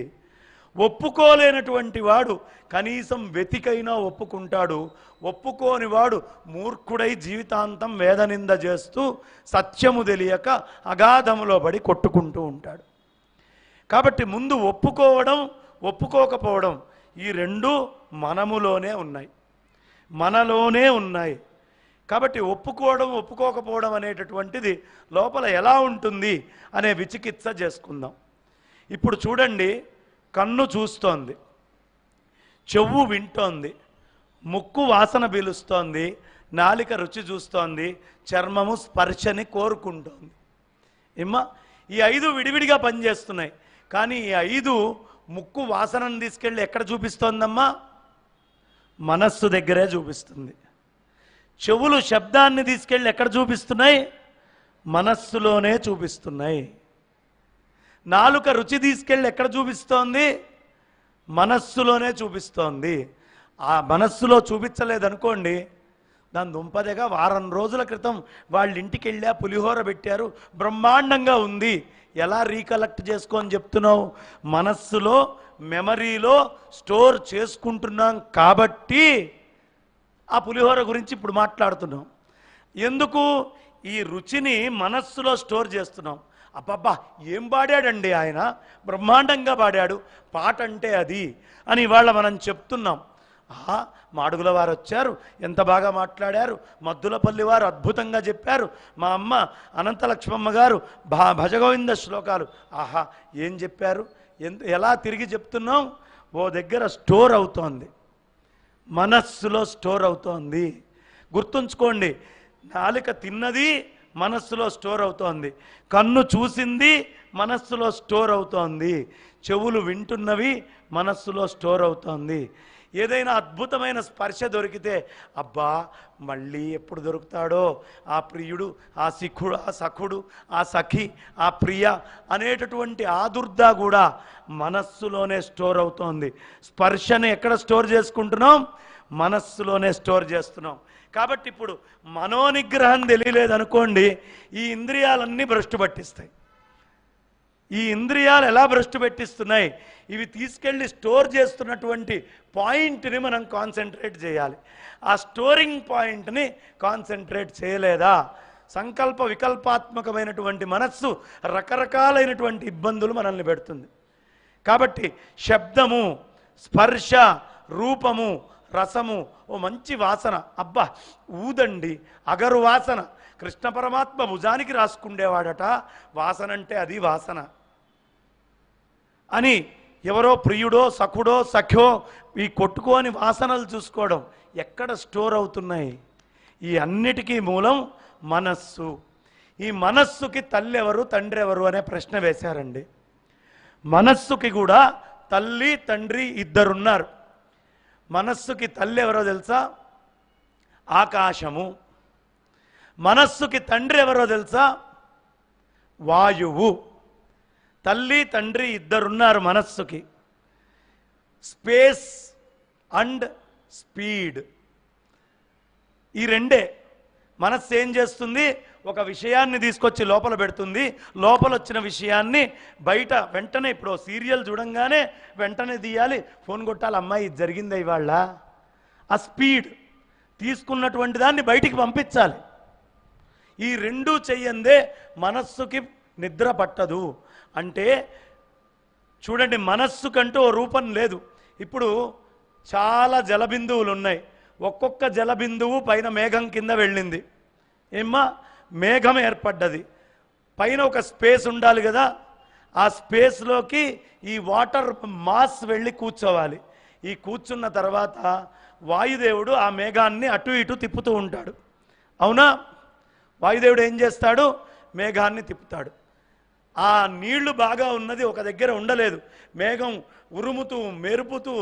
ఒప్పుకోలేనటువంటి వాడు కనీసం వెతికైనా ఒప్పుకుంటాడు. ఒప్పుకోని వాడు మూర్ఖుడై జీవితాంతం వేదనింద చేస్తూ సత్యము తెలియక అగాధములో పడి కొట్టుకుంటూ ఉంటాడు. కాబట్టి ముందు ఒప్పుకోవడం ఒప్పుకోకపోవడం ఈ రెండు మనములోనే ఉన్నాయి, మనలోనే ఉన్నాయి. కాబట్టి ఒప్పుకోవడం ఒప్పుకోకపోవడం అనేటటువంటిది లోపల ఎలా ఉంటుంది అనే విచికిత్స చేసుకుందాం. ఇప్పుడు చూడండి, కన్ను చూస్తోంది, చెవు వింటోంది, ముక్కు వాసన పీలుస్తోంది, నాలిక రుచి చూస్తోంది, చర్మము స్పర్శని కోరుకుంటోంది. ఏమ్మా, ఈ 5 విడివిడిగా పనిచేస్తున్నాయి. కానీ ఈ 5 ముక్కు వాసనను తీసుకెళ్ళి ఎక్కడ చూపిస్తోందమ్మా? మనస్సు దగ్గరే చూపిస్తుంది. చెవులు శబ్దాన్ని తీసుకెళ్ళి ఎక్కడ చూపిస్తున్నాయి? మనస్సులోనే చూపిస్తున్నాయి. నాలుక రుచి తీసుకెళ్ళి ఎక్కడ చూపిస్తోంది? మనస్సులోనే చూపిస్తోంది. ఆ మనస్సులో చూపించలేదనుకోండి, దాని దుంపదగా వారం రోజుల క్రితం వాళ్ళ ఇంటికి వెళ్ళా, పులిహోర పెట్టారు, బ్రహ్మాండంగా ఉంది, ఎలా రీకలెక్ట్ చేసుకొని చెప్తున్నావు? మనస్సులో మెమరీలో స్టోర్ చేసుకుంటున్నాం కాబట్టి ఆ పులిహోర గురించి ఇప్పుడు మాట్లాడుతున్నాం. ఎందుకు? ఈ రుచిని మనస్సులో స్టోర్ చేస్తున్నాం. అబ్బబ్బా ఏం పాడాడండి ఆయన, బ్రహ్మాండంగా పాడాడు, పాట అంటే అది అని ఇవాళ మనం చెప్తున్నాం. మాడుగుల వారు వచ్చారు, ఎంత బాగా మాట్లాడారు, మద్దులపల్లి వారు అద్భుతంగా చెప్పారు, మా అమ్మ అనంతలక్ష్మమ్మ గారు భజగోవింద శ్లోకాలు, ఆహా ఏం చెప్పారు, ఎలా తిరిగి చెప్తున్నాం? ఓ దగ్గర స్టోర్ అవుతోంది, మనస్సులో స్టోర్ అవుతోంది. గుర్తుంచుకోండి, నాలుక తిన్నది మనస్సులో స్టోర్ అవుతోంది, కన్ను చూసింది మనస్సులో స్టోర్ అవుతోంది, చెవులు వింటున్నవి మనస్సులో స్టోర్ అవుతోంది. ఏదైనా అద్భుతమైన స్పర్శ దొరికితే అబ్బా మళ్ళీ ఎప్పుడు దొరుకుతాడో ఆ ప్రియుడు, ఆ సిఖుడు, ఆ సఖుడు, ఆ సఖి, ఆ ప్రియ అనేటటువంటి ఆదుర్దా కూడా మనస్సులోనే స్టోర్ అవుతోంది. స్పర్శని ఎక్కడ స్టోర్ చేసుకుంటున్నాం? మనస్సులోనే స్టోర్ చేస్తున్నాం. కాబట్టి ఇప్పుడు మనోనిగ్రహం తెలియలేదనుకోండి, ఈ ఇంద్రియాలన్నీ భ్రష్టు పట్టిస్తాయి. ఈ ఇంద్రియాలు ఎలా భ్రష్టు పెట్టిస్తున్నాయి? ఇవి తీసుకెళ్ళి స్టోర్ చేస్తున్నటువంటి పాయింట్ని మనం కాన్సన్ట్రేట్ చేయాలి. ఆ స్టోరింగ్ పాయింట్ని కాన్సన్ట్రేట్ చేయలేదా, సంకల్ప వికల్పాత్మకమైనటువంటి మనస్సు రకరకాలైనటువంటి ఇబ్బందులు మనల్ని పెడుతుంది. కాబట్టి శబ్దము, స్పర్శ, రూపము, రసము, ఓ మంచి వాసన, అబ్బా ఊదండి, అగరు వాసన, కృష్ణ పరమాత్మ భుజానికి రాసుకుండేవాడట, వాసన అంటే అది వాసన అని ఎవరో ప్రియుడో సఖుడో సఖ్యో ఈ కొట్టుకోని వాసనలు చూసుకోవడం ఎక్కడ స్టోర్ అవుతున్నాయి? ఈ అన్నిటికీ మూలం మనస్సు. ఈ మనస్సుకి తల్లి ఎవరు తండ్రి ఎవరు అనే ప్రశ్న వేశారండి. మనస్సుకి కూడా తల్లి తండ్రి ఇద్దరున్నారు. మనస్సుకి తల్లి ఎవరో తెలుసా? ఆకాశము. మనస్సుకి తండ్రి ఎవరో తెలుసా? వాయువు. తల్లి తండ్రి ఇద్దరున్నారు మనస్సుకి. స్పేస్ అండ్ స్పీడ్, ఈ రెండే. మనస్సు ఏం చేస్తుంది? ఒక విషయాన్ని తీసుకొచ్చి లోపల పెడుతుంది. లోపల వచ్చిన విషయాన్ని బయట వెంటనే, ఇప్పుడు సీరియల్ చూడంగానే వెంటనే తీయాలి, ఫోన్ కొట్టాలి, అమ్మాయి ఇది జరిగిందా ఇవాళ. ఆ స్పీడ్ తీసుకున్నటువంటి దాన్ని బయటికి పంపించాలి. ఈ రెండూ చెయ్యందే మనస్సుకి నిద్ర పట్టదు. అంటే చూడండి, మనస్సుకంటూ ఓ రూపం లేదు. ఇప్పుడు చాలా జలబిందువులు ఉన్నాయి. ఒక్కొక్క జలబిందువు పైన మేఘం కింద వెళ్ళింది. ఏమ్మా, మేఘం ఏర్పడ్డది. పైన ఒక స్పేస్ ఉండాలి కదా. ఆ స్పేస్లోకి ఈ వాటర్ మాస్ వెళ్ళి కూర్చోవాలి. ఈ కూర్చున్న తర్వాత వాయుదేవుడు ఆ మేఘాన్ని అటు ఇటు తిప్పుతూ ఉంటాడు. అవునా? వాయుదేవుడు ఏం చేస్తాడు? మేఘాన్ని తిప్పుతాడు. ఆ నీళ్లు బాగా ఉన్నది ఒక దగ్గర ఉండలేదు. మేఘం ఉరుముతూ మెరుపుతూ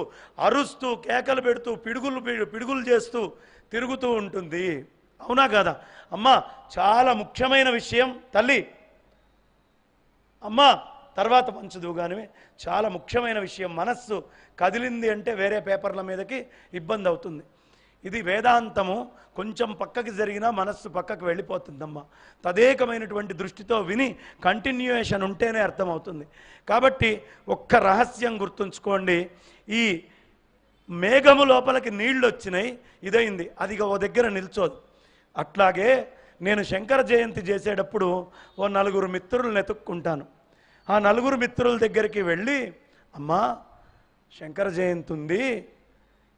అరుస్తూ కేకలు పెడుతూ పిడుగులు చేస్తూ తిరుగుతూ ఉంటుంది. అవునా కదా? అమ్మా, చాలా ముఖ్యమైన విషయం తల్లి. అమ్మా తర్వాత పంచుదు కానీ చాలా ముఖ్యమైన విషయం. మనస్సు కదిలింది అంటే వేరే పేపర్ల మీదకి ఇబ్బంది అవుతుంది. ఇది వేదాంతము. కొంచెం పక్కకి జరిగినా మనస్సు పక్కకు వెళ్ళిపోతుందమ్మా. తదేకమైనటువంటి దృష్టితో విని కంటిన్యూయేషన్ ఉంటేనే అర్థమవుతుంది. కాబట్టి ఒక్క రహస్యం గుర్తుంచుకోండి. ఈ మేఘము లోపలికి నీళ్ళు వచ్చినాయి, ఇదైంది, అది ఓ దగ్గర నిల్చోదు. అట్లాగే నేను శంకర జయంతి చేసేటప్పుడు ఓ 4 మిత్రులను ఎతుక్కుంటాను. ఆ 4 మిత్రుల దగ్గరికి వెళ్ళి, అమ్మా శంకర జయంతి ఉంది,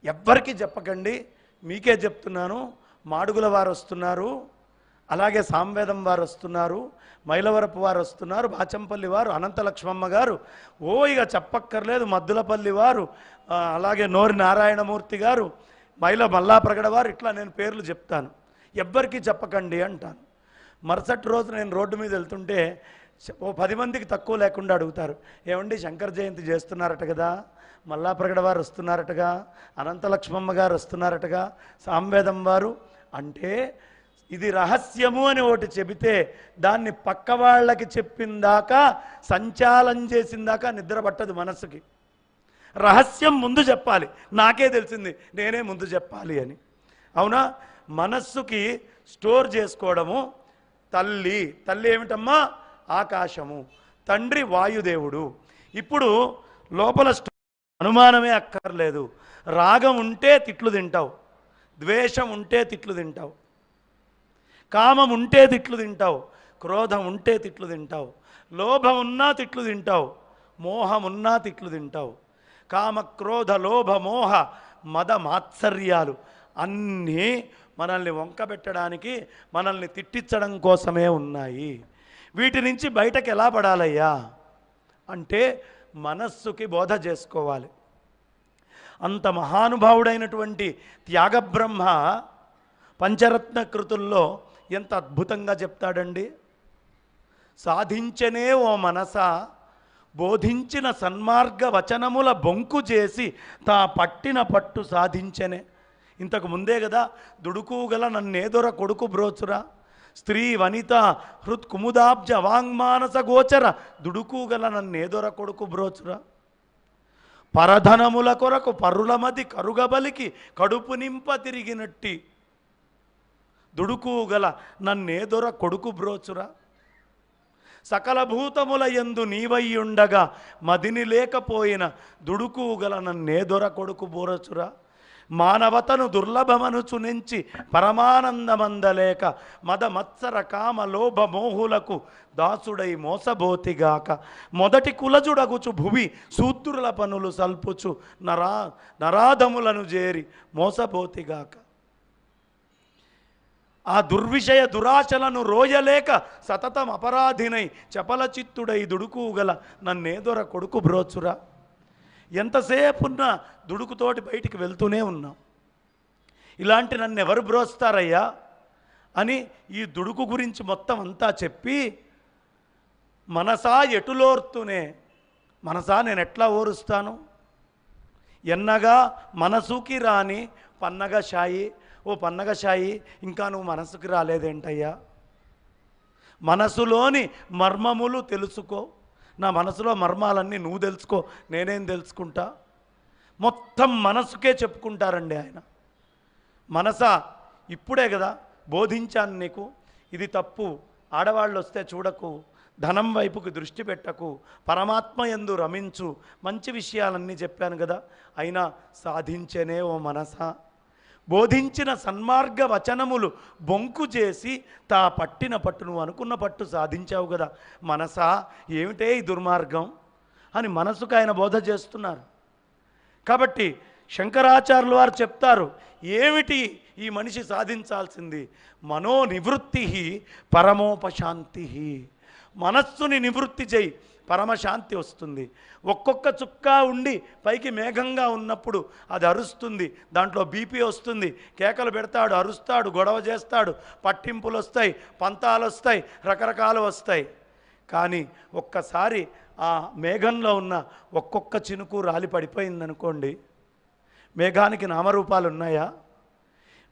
ఎవ్వరికీ చెప్పకండి, మీకే చెప్తున్నాను, మాడుగుల వారు వస్తున్నారు, అలాగే సాంవేదం వారు వస్తున్నారు, మైలవరపు వారు వస్తున్నారు, బాచంపల్లి వారు, అనంతలక్ష్మమ్మ గారు, ఇక చెప్పక్కర్లేదు, మద్దులపల్లి వారు, అలాగే నోరి నారాయణమూర్తి గారు, మల్లాప్రగడ వారు, ఇట్లా నేను పేర్లు చెప్తాను. ఎవ్వరికీ చెప్పకండి అంటాను. మరుసటి రోజు నేను రోడ్డు మీద వెళ్తుంటే ఓ 10 మందికి తక్కువ లేకుండా అడుగుతారు, ఏమండి శంకర జయంతి చేస్తున్నారట కదా, మల్లాప్రగడ వారు వస్తున్నారటగా, అనంతలక్ష్మమ్మ గారు వస్తున్నారటగా, సాంవేదం వారు అంటే ఇది రహస్యము అని ఒకటి చెబితే దాన్ని పక్క వాళ్ళకి చెప్పిందాకా, సంచాలం చేసిందాకా నిద్ర పట్టదు మనసుకి. రహస్యం ముందు చెప్పాలి. నాకే తెలిసింది, నేనే ముందు చెప్పాలి అని. అవునా? మనస్సుకి స్టోర్ చేసుకోవడము తల్లి. తల్లి ఏమిటమ్మా? ఆకాశము. తండ్రి వాయుదేవుడు. ఇప్పుడు లోపల అనుమానమే అక్కర్లేదు. రాగం ఉంటే తిట్లు తింటావు, ద్వేషం ఉంటే తిట్లు తింటావు, కామం ఉంటే తిట్లు తింటావు, క్రోధం ఉంటే తిట్లు తింటావు, లోభం ఉన్నా తిట్లు తింటావు, మోహం ఉన్నా తిట్లు తింటావు. కామ క్రోధ లోభ మోహ మద మాత్సర్యాలు అన్నీ మనల్ని వంకబెట్టడానికి, మనల్ని తిట్టించడం కోసమే ఉన్నాయి. వీటి నుంచి బయటకు ఎలా పడాలయ్యా అంటే మనస్సుకి బోధ చేసుకోవాలి. అంత మహానుభావుడైనటువంటి త్యాగబ్రహ్మ పంచరత్న కృతుల్లో ఎంత అద్భుతంగా చెప్తాడండి. సాధించనే ఓ మనస బోధించిన సన్మార్గ వచనముల బొంకు చేసి తా పట్టిన పట్టు సాధించనే. ఇంతకు ముందే కదా దుడుకుగల నన్నేదొర కొడుకు బ్రోచురా, స్త్రీ వనిత హృత్ కుముదాబ్జ వాంగ్మానస గోచర దుడుకుగల నన్నేదొర కొడుకు బ్రోచురా, పరధనముల కొరకు పరులమది కరుగబలికి కడుపు నింప తిరిగినట్టి దుడుకుగల నన్నేదొర కొడుకు బ్రోచురా, సకల భూతముల యందు నీవయ్యుండగా మదిని లేకపోయిన దుడుకుగల నన్నేదొర కొడుకు బ్రోచురా, మానవతను దుర్లభమనుచు నుంచి పరమానందమందలేక మద మత్సర కామ లోభ మోహులకు దాసుడై మోసబోతిగాక మొదటి కులజుడగుచు భువి సూత్రుల పనులు సల్పుచు నరాధములను చేరి మోసబోతిగాక. ఆ దుర్విషయ దురాశలను రోయలేక సతతం అపరాధినై చపల చిత్తుడై దుడుకుగల నన్నేదొర కొడుకు బ్రోచురా. ఎంతసేపున్నా దుడుకుతోటి బయటికి వెళ్తూనే ఉన్నాం. ఇలాంటి నన్ను ఎవరు బ్రోస్తారయ్యా అని ఈ దుడుకు గురించి మొత్తం అంతా చెప్పి మనసా ఎటులోర్తునే మనసా నేను ఎట్లా ఓరుస్తాను? ఎన్నగా మనసుకి రాని పన్నగ షాయి. ఓ పన్నగ షాయి, ఇంకా నువ్వు మనసుకి రాలేదేంటయ్యా? మనసులోని మర్మములు తెలుసుకో. నా మనసులో మర్మాలన్నీ నువ్వు తెలుసుకో, నేనేం తెలుసుకుంటా? మొత్తం మనసుకే చెప్పుకుంటారండి ఆయన. మనసా, ఇప్పుడే కదా బోధించాను నీకు, ఇది తప్పు, ఆడవాళ్ళు వస్తే చూడకు, ధనం వైపుకి దృష్టి పెట్టకు, పరమాత్మ యందు రమించు, మంచి విషయాలన్నీ చెప్పాను కదా. అయినా సాధించేనే ఓ మనసా. బోధించిన సన్మార్గ వచనములు బొంకు చేసి తా పట్టిన పట్టు, నువ్వు అనుకున్న పట్టు సాధించావు కదా మనసా, ఏమిటే ఈ దుర్మార్గం అని మనసుకు ఆయన బోధ చేస్తున్నారు. కాబట్టి శంకరాచార్యులు వారు చెప్తారు, ఏమిటి ఈ మనిషి సాధించాల్సింది? మనోనివృత్తి పరమోపశాంతి. మనస్సుని నివృత్తి చేయి, పరమశాంతి వస్తుంది. ఒక్కొక్క చుక్క ఉండి పైకి మేఘంగా ఉన్నప్పుడు అది అరుస్తుంది, దాంట్లో బీపీ వస్తుంది, కేకలు పెడతాడు, అరుస్తాడు, గొడవ చేస్తాడు, పట్టింపులు వస్తాయి, పంతాలు వస్తాయి, రకరకాలు వస్తాయి. కానీ ఒక్కసారి ఆ మేఘంలో ఉన్న ఒక్కొక్క చినుకు రాలి పడిపోయిందనుకోండి, మేఘానికి నామరూపాలు ఉన్నాయా?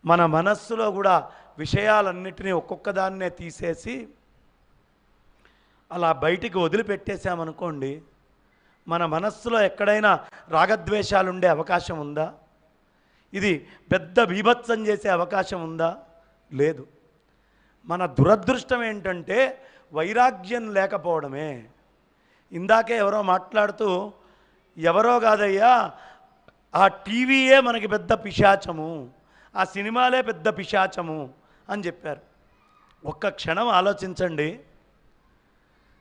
మన మనస్సులో కూడా విషయాలన్నిటినీ ఒక్కొక్క దాన్నే తీసేసి అలా బయటికి వదిలిపెట్టేశామనుకోండి, మన మనస్సులో ఎక్కడైనా రాగద్వేషాలు ఉండే అవకాశం ఉందా? ఇది పెద్ద బీభత్సం చేసే అవకాశం ఉందా? లేదు. మన దురదృష్టం ఏంటంటే వైరాగ్యం లేకపోవడమే. ఇందాకే ఎవరో మాట్లాడుతూ, ఎవరో కాదయ్యా, ఆ టీవీయే మనకి పెద్ద పిశాచము, ఆ సినిమాలే పెద్ద పిశాచము అని చెప్పారు. ఒక్క క్షణం ఆలోచించండి.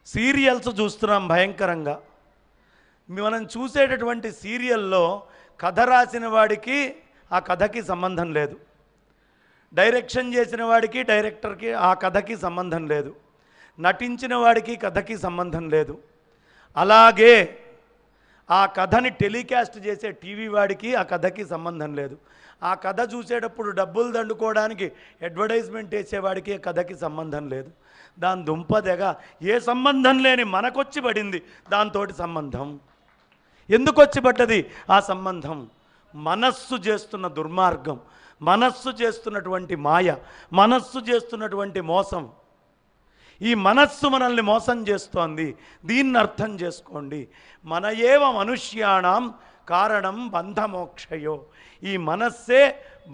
సీరియల్స్ చూస్తున్నాం భయంకరంగా. మనం చూసేటటువంటి సీరియల్లో కథ రాసిన వాడికి ఆ కథకి సంబంధం లేదు, డైరెక్షన్ చేసిన వాడికి డైరెక్టర్కి ఆ కథకి సంబంధం లేదు, నటించిన వాడికి కథకి సంబంధం లేదు. అలాగే ఆ కథని టెలికాస్ట్ చేసే టీవీ వాడికి ఆ కథకి సంబంధం లేదు. ఆ కథ చూసేటప్పుడు డబ్బులు దండుకోవడానికి అడ్వర్టైజ్మెంట్ వేసేవాడికి ఆ కథకి సంబంధం లేదు. దాని దుంపదెగ ఏ సంబంధం లేని మనకొచ్చి పడింది దాంతోటి సంబంధం. ఎందుకు వచ్చి పడ్డది ఆ సంబంధం? మనస్సు చేస్తున్న దుర్మార్గం, మనస్సు చేస్తున్నటువంటి మాయ, మనస్సు చేస్తున్నటువంటి మోసం. ఈ మనస్సు మనల్ని మోసం చేస్తోంది. దీన్ని అర్థం చేసుకోండి. మన ఏవ మనుష్యాణం కారణం బంధమోక్షయో. ఈ మనస్సే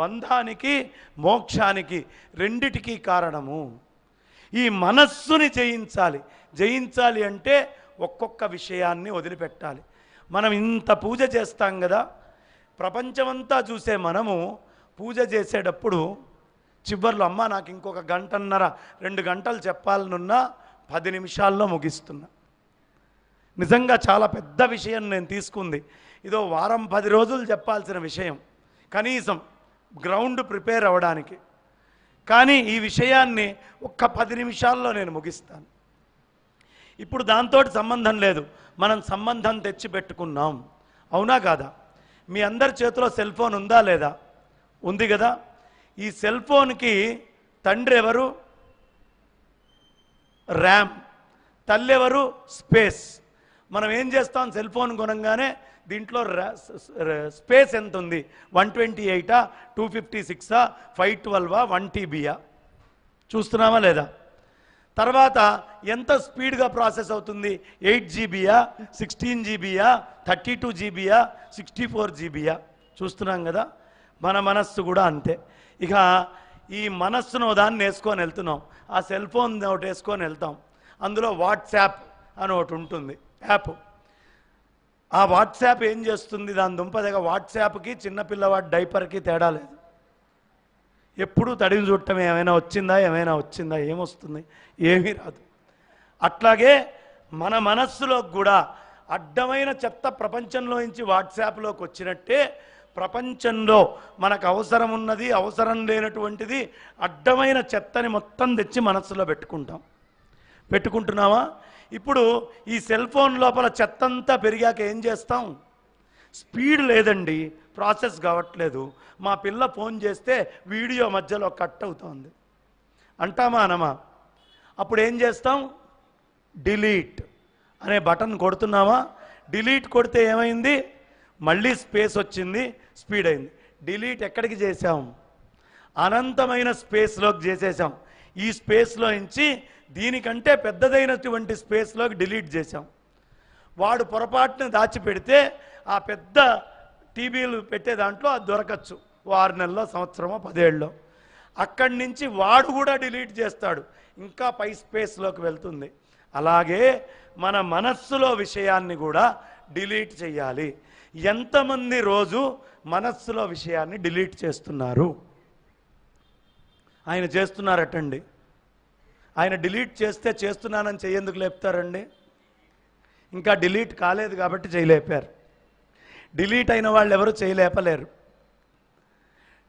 బంధానికి మోక్షానికి రెండిటికి కారణము. ఈ మనస్సుని జయించాలి. జయించాలి అంటే ఒక్కొక్క విషయాన్ని వదిలిపెట్టాలి. మనం ఇంత పూజ చేస్తాం కదా, ప్రపంచమంతా చూసే మనము పూజ చేసేటప్పుడు చివర్లో అమ్మ నాకు ఇంకొక గంటన్నర 2 గంటలు చెప్పాలనున్నా 10 నిమిషాల్లో ముగిస్తున్నా. నిజంగా చాలా పెద్ద విషయం నేను తీసుకుంది. ఇదో వారం 10 రోజులు చెప్పాల్సిన విషయం కనీసం గ్రౌండ్ ప్రిపేర్ అవ్వడానికి. కానీ ఈ విషయాన్ని ఒక్క 10 నిమిషాల్లో నేను ముగిస్తాను. ఇప్పుడు దాంతో సంబంధం లేదు, మనం సంబంధం తెచ్చిపెట్టుకున్నాం. అవునా కాదా? మీ అందరి చేతిలో సెల్ ఫోన్ ఉందా లేదా? ఉంది కదా. ఈ సెల్ ఫోన్కి తండ్రి ఎవరు? ర్యామ్. తల్లి ఎవరు? స్పేస్. మనం ఏం చేస్తాం? సెల్ ఫోన్ కొనంగానే దీంట్లో స్పేస్ ఎంత ఉంది? 128 256 512 1 TB చూస్తున్నామా లేదా? తర్వాత ఎంత స్పీడ్గా ప్రాసెస్ అవుతుంది? 8 GB 16 GB 32 GB 64 GB చూస్తున్నాం కదా. మన మనస్సు కూడా అంతే. ఇక ఈ మనస్సును దాన్ని వేసుకొని వెళ్తున్నాం, ఆ సెల్ ఫోన్ ఒకటి వేసుకొని వెళ్తాం. అందులో వాట్సాప్ అని ఒకటి ఉంటుంది యాప్. ఆ వాట్సాప్ ఏం చేస్తుంది? దాని దుంపదగా వాట్సాప్కి చిన్నపిల్లవాడి డైపర్కి తేడా లేదు. ఎప్పుడూ తడిని చుట్టం ఏమైనా వచ్చిందా? ఏమొస్తుంది? ఏమీ రాదు. అట్లాగే మన మనస్సులోకి కూడా అడ్డమైన చెత్త ప్రపంచంలో నుంచి వాట్సాప్లోకి వచ్చినట్టే ప్రపంచంలో మనకు అవసరం ఉన్నది, అవసరం లేనటువంటిది, అడ్డమైన చెత్తని మొత్తం తెచ్చి మనస్సులో పెట్టుకుంటున్నావా? ఇప్పుడు ఈ సెల్ ఫోన్ లోపల చెత్తంతా పెరిగాక ఏం చేస్తాం? స్పీడ్ లేదండి, ప్రాసెస్ కావట్లేదు. మా పిల్ల ఫోన్ చేస్తే వీడియో మధ్యలో కట్ అవుతుంది అంటామా అనమా? అప్పుడు ఏం చేస్తాం? డిలీట్ అనే బటన్ కొడుతున్నామా? డిలీట్ కొడితే ఏమైంది? మళ్ళీ స్పేస్ వచ్చింది, స్పీడ్ అయింది. డిలీట్ ఎక్కడికి చేసాం? అనంతమైన స్పేస్లోకి చేసేసాం. ఈ స్పేస్లో నుంచి దీనికంటే పెద్దదైనటువంటి స్పేస్లోకి డిలీట్ చేసాం. వాడు పొరపాటును దాచిపెడితే ఆ పెద్ద టీవీలు పెట్టే దాంట్లో అది దొరకచ్చు 6 నెలల్లో, సంవత్సరమో, 10 ఏళ్ళలో. అక్కడి నుంచి వాడు కూడా డిలీట్ చేస్తాడు, ఇంకా పై స్పేస్లోకి వెళ్తుంది. అలాగే మన మనస్సులో విషయాన్ని కూడా డిలీట్ చేయాలి. ఎంతమంది రోజు మనస్సులో విషయాన్ని డిలీట్ చేస్తున్నారు? ఆయన చేస్తున్నారటండి. ఆయన డిలీట్ చేస్తే చేస్తున్నానని చెయ్యేందుకు లేపుతారండి? ఇంకా డిలీట్ కాలేదు కాబట్టి చేయలేపారు. డిలీట్ అయిన వాళ్ళు ఎవరు చేయలేపలేరు.